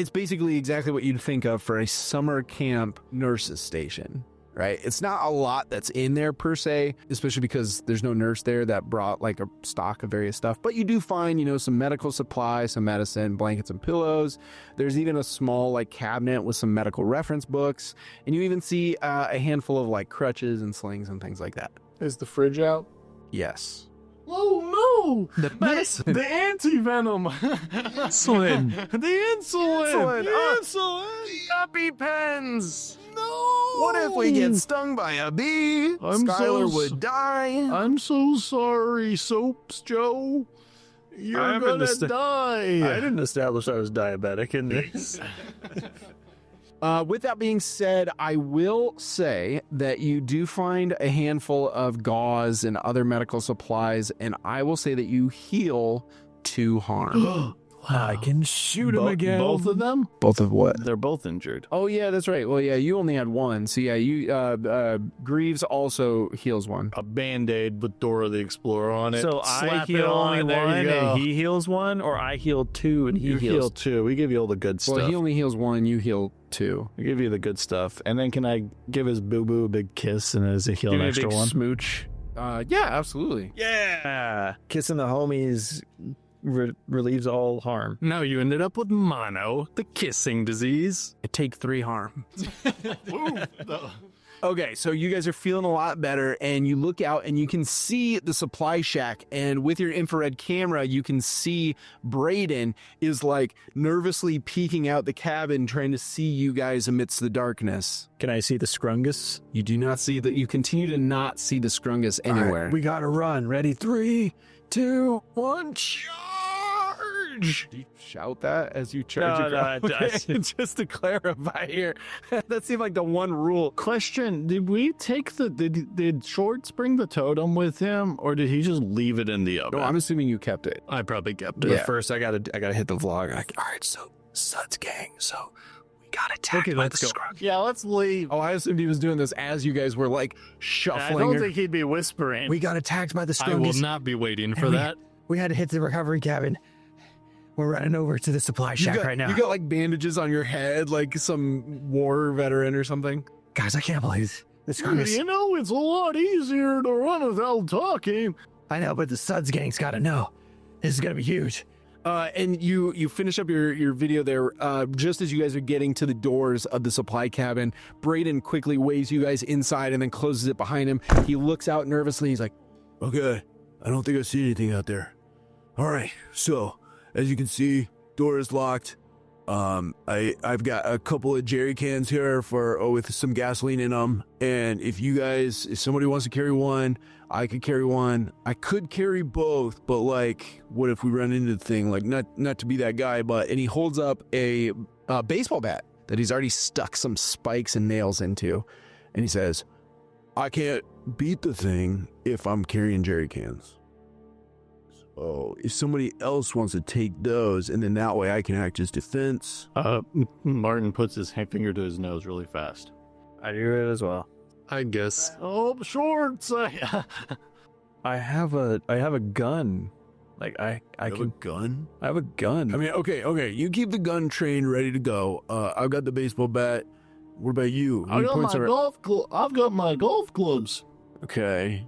basically exactly what you'd think of for a summer camp nurse's station. Right? It's not a lot that's in there per se, especially because there's no nurse there that brought like a stock of various stuff. But you do find, some medical supplies, some medicine, blankets and pillows. There's even a small like cabinet with some medical reference books. And you even see a handful of like crutches and slings and things like that. Is the fridge out? Yes. Oh no! The medicine. The anti-venom. Insulin. The insulin. The insulin. Guppy pens. No. What if we get stung by a bee? I'm Skylar so would die. I'm so sorry, Soaps Joe. You're I haven't gonna I die. didn't establish I was diabetic in this. With that being said, I will say that you do find a handful of gauze and other medical supplies, and I will say that you heal 2 harm. I can shoot him again. Both of them? Both of what? They're both injured. Oh, yeah, that's right. Well, yeah, you only had 1. So, yeah, you Grieves also heals 1. A Band-Aid with Dora the Explorer on it. So I Slap it heal on, only there 1 you go. and he heals 1, or I heal 2 and he You heal heals 2. We give you all the good stuff. Well, he only heals 1, you heal 2. We give you the good stuff. And then can I give his boo-boo a big kiss and as a heal Give an me a extra big one? smooch. Yeah, absolutely. Yeah. Kissing the homies relieves all harm. Now you ended up with mono, the kissing disease. I take 3 harm. Okay, so you guys are feeling a lot better, and you look out and you can see the supply shack, and with your infrared camera, you can see Brayden is like nervously peeking out the cabin, trying to see you guys amidst the darkness. Can I see the Scrungus? You do not see that. You continue to not see the Scrungus anywhere. We gotta run. Ready? 3, 2, 1, charge! Do you shout that as you charge? Just to clarify here, that seemed like the one rule. Question, did we take did Shorts bring the totem with him, or did he just leave it in the oven? No, I'm assuming you kept it. I probably kept But it. first, I gotta hit the vlog. All right, so Suds gang. So we got attacked Okay, by let's the go. Scrungus. Yeah, let's leave. Oh, I assumed he was doing this as you guys were like I shuffling. don't or- think he'd be whispering. We got attacked by the I will Scrungus. not be waiting for that. We had to hit the recovery cabin. We're running over to the supply shack right now. You got like bandages on your head, like some war veteran or something. Guys, I can't believe the Scrungus. You know, it's a lot easier to run without talking. I know, but the Suds gang's gotta know. This is gonna be huge. And you finish up your video there. Just as you guys are getting to the doors of the supply cabin, Brayden quickly waves you guys inside and then closes it behind him. He looks out nervously. He's like, Okay, I don't think I see anything out there. All right, so as you can see, door is locked. I've got a couple of jerry cans here with some gasoline in them. And if somebody wants to carry one, I could carry one. I could carry both, but like, what if we run into the thing? Like, not to be that guy, and he holds up a baseball bat that he's already stuck some spikes and nails into, and he says, I can't beat the thing if I'm carrying jerry cans. So if somebody else wants to take those, and then that way I can act as defense. Martin puts his finger to his nose really fast. I do it as well. I guess. Oh, Shorts! I have a gun. Like I have can. a gun? I have a gun. I mean, okay. You keep the gun trained ready to go. I've got the baseball bat. What about you? I've got my golf clubs. Okay.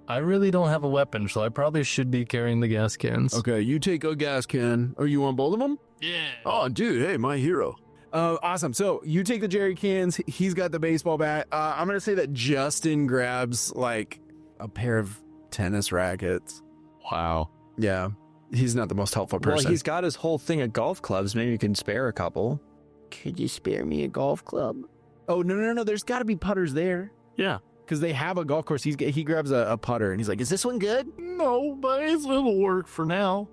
I really don't have a weapon, so I probably should be carrying the gas cans. Okay, you take a gas can. Or you want both of them? Yeah. Oh, dude, hey, my hero. awesome. So you take the jerry cans. He's got the baseball bat. I'm going to say that Justin grabs like a pair of tennis rackets. Wow. Yeah. He's not the most helpful person. Well, he's got his whole thing of golf clubs. Maybe you can spare a couple. Could you spare me a golf club? Oh, no. There's got to be putters there. Yeah. Because they have a golf course. He grabs a putter and he's like, is this one good? No, but it'll work for now.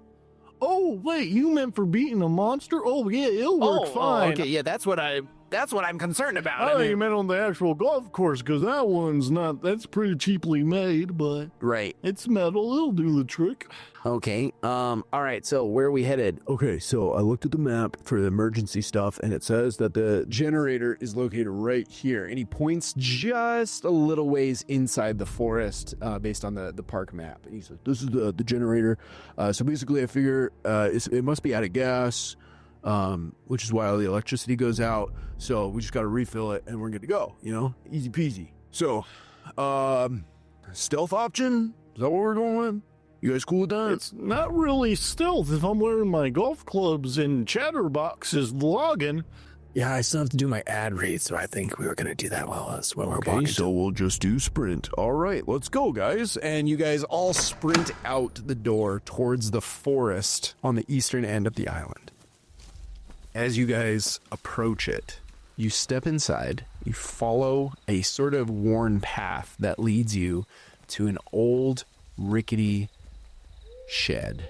Oh, wait, you meant for beating a monster? Oh, yeah, it'll work fine. Okay, yeah, that's what I'm concerned about. I thought you meant on the actual golf course, because that's pretty cheaply made, but Right. it's metal, it'll do the trick. Okay. All right. So where are we headed? Okay, so I looked at the map for the emergency stuff, and it says that the generator is located right here. And he points just a little ways inside the forest, based on the park map. He says, this is the generator. So basically, I figure it must be out of gas, which is why all the electricity goes out. So we just got to refill it, and we're good to go, Easy peasy. So, stealth option? Is that what we're going with? You guys cool with that? It's not really stealth if I'm wearing my golf clubs and Chatterbox is vlogging. Yeah, I still have to do my ad read, so I think we were going to do that while we're Okay, walking. so we'll just do sprint. All right, let's go, guys. And you guys all sprint out the door towards the forest on the eastern end of the island. As you guys approach it, you step inside, you follow a sort of worn path that leads you to an old, rickety shed.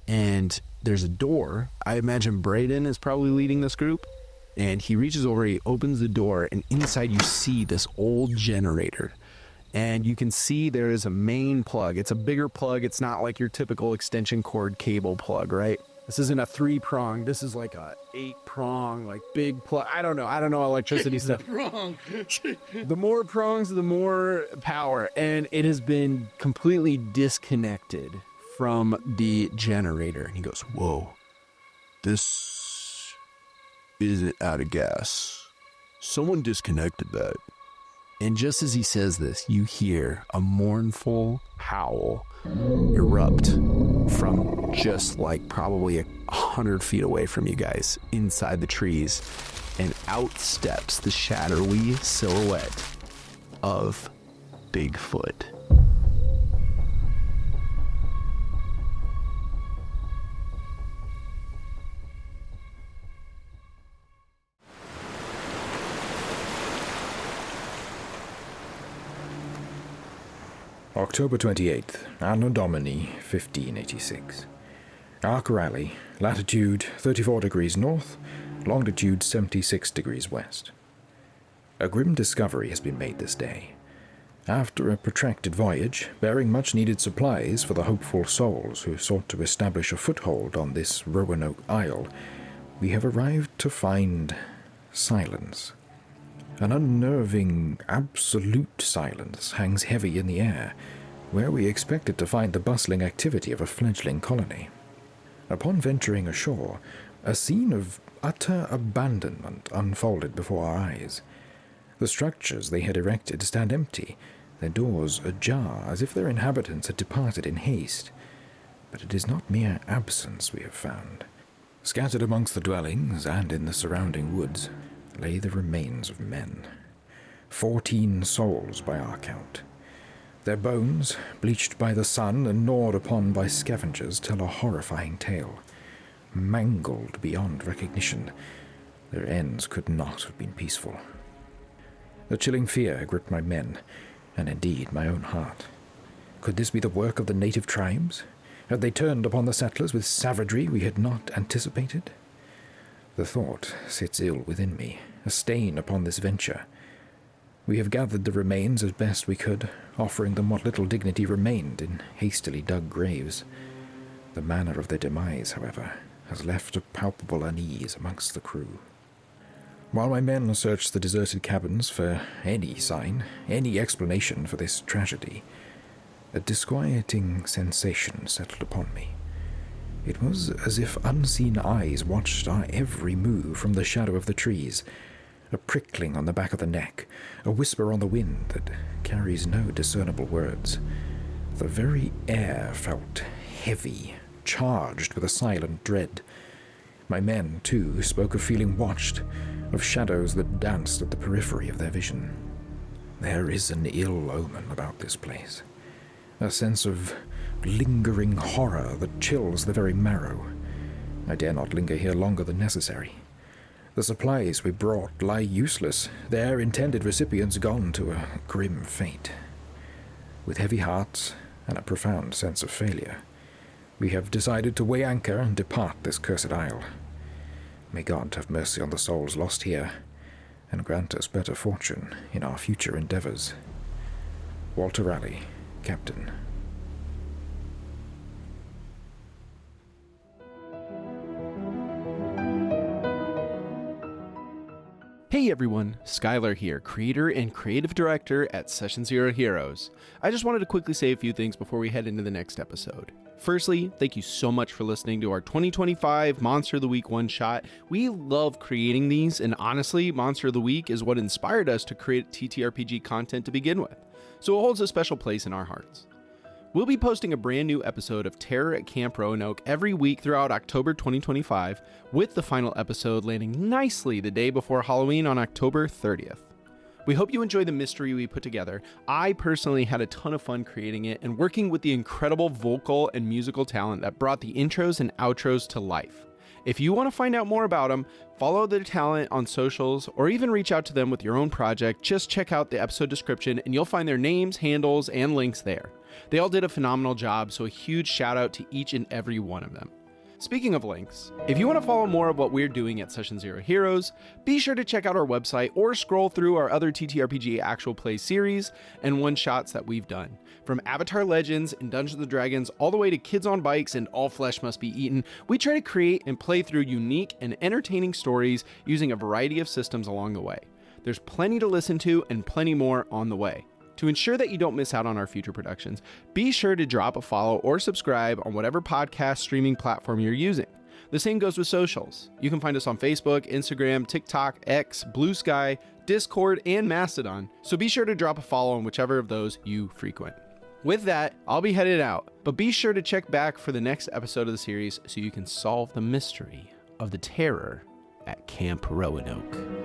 And there's a door. I imagine Brayden is probably leading this group. And he reaches over, he opens the door, and inside you see this old generator. And you can see there is a main plug. It's a bigger plug. It's not like your typical extension cord cable plug, right? This isn't a 3-prong. This is like a 8-prong, like big plug. I don't know electricity stuff. The more prongs, the more power. And it has been completely disconnected from the generator. And he goes, whoa, this isn't out of gas. Someone disconnected that. And just as he says this, you hear a mournful howl erupt from just like probably 100 feet away from you guys inside the trees. And out steps the shadowy silhouette of Bigfoot. October 28th, Anno Domini 1586. Arc Rally, latitude 34 degrees north, longitude 76 degrees west. A grim discovery has been made this day. After a protracted voyage, bearing much-needed supplies for the hopeful souls who sought to establish a foothold on this Roanoke Isle, we have arrived to find silence. An unnerving, absolute silence hangs heavy in the air, where we expected to find the bustling activity of a fledgling colony. Upon venturing ashore, a scene of utter abandonment unfolded before our eyes. The structures they had erected stand empty, their doors ajar, as if their inhabitants had departed in haste. But it is not mere absence we have found. Scattered amongst the dwellings and in the surrounding woods lay the remains of men. 14 souls by our count. Their bones, bleached by the sun and gnawed upon by scavengers, tell a horrifying tale. Mangled beyond recognition, their ends could not have been peaceful. A chilling fear gripped my men, and indeed my own heart. Could this be the work of the native tribes? Had they turned upon the settlers with savagery we had not anticipated? The thought sits ill within me, a stain upon this venture. We have gathered the remains as best we could, offering them what little dignity remained in hastily dug graves. The manner of their demise, however, has left a palpable unease amongst the crew. While my men searched the deserted cabins for any sign, any explanation for this tragedy, a disquieting sensation settled upon me. It was as if unseen eyes watched our every move from the shadow of the trees, a prickling on the back of the neck, a whisper on the wind that carries no discernible words. The very air felt heavy, charged with a silent dread. My men, too, spoke of feeling watched, of shadows that danced at the periphery of their vision. There is an ill omen about this place, a sense of lingering horror that chills the very marrow. I dare not linger here longer than necessary. The supplies we brought lie useless, their intended recipients gone to a grim fate. With heavy hearts and a profound sense of failure, we have decided to weigh anchor and depart this cursed isle. May God have mercy on the souls lost here, and grant us better fortune in our future endeavors. Walter Raleigh, Captain. Hey everyone, Skylar here, creator and creative director at Session Zero Heroes. I just wanted to quickly say a few things before we head into the next episode. Firstly, thank you so much for listening to our 2025 Monster of the Week one-shot. We love creating these, and honestly, Monster of the Week is what inspired us to create TTRPG content to begin with, so it holds a special place in our hearts. We'll be posting a brand new episode of Terror at Camp Roanoke every week throughout October 2025, with the final episode landing nicely the day before Halloween on October 30th. We hope you enjoy the mystery we put together. I personally had a ton of fun creating it and working with the incredible vocal and musical talent that brought the intros and outros to life. If you want to find out more about them, follow their talent on socials, or even reach out to them with your own project, just check out the episode description and you'll find their names, handles, and links there. They all did a phenomenal job, so a huge shout out to each and every one of them. Speaking of links, if you want to follow more of what we're doing at Session Zero Heroes, be sure to check out our website or scroll through our other TTRPG actual play series and one-shots that we've done. From Avatar Legends and Dungeons & Dragons all the way to Kids on Bikes and All Flesh Must Be Eaten, we try to create and play through unique and entertaining stories using a variety of systems along the way. There's plenty to listen to and plenty more on the way. To ensure that you don't miss out on our future productions, be sure to drop a follow or subscribe on whatever podcast streaming platform you're using. The same goes with socials. You can find us on Facebook, Instagram, TikTok, X, Blue Sky, Discord, and Mastodon, so be sure to drop a follow on whichever of those you frequent. With that, I'll be headed out, but be sure to check back for the next episode of the series so you can solve the mystery of the terror at Camp Roanoke.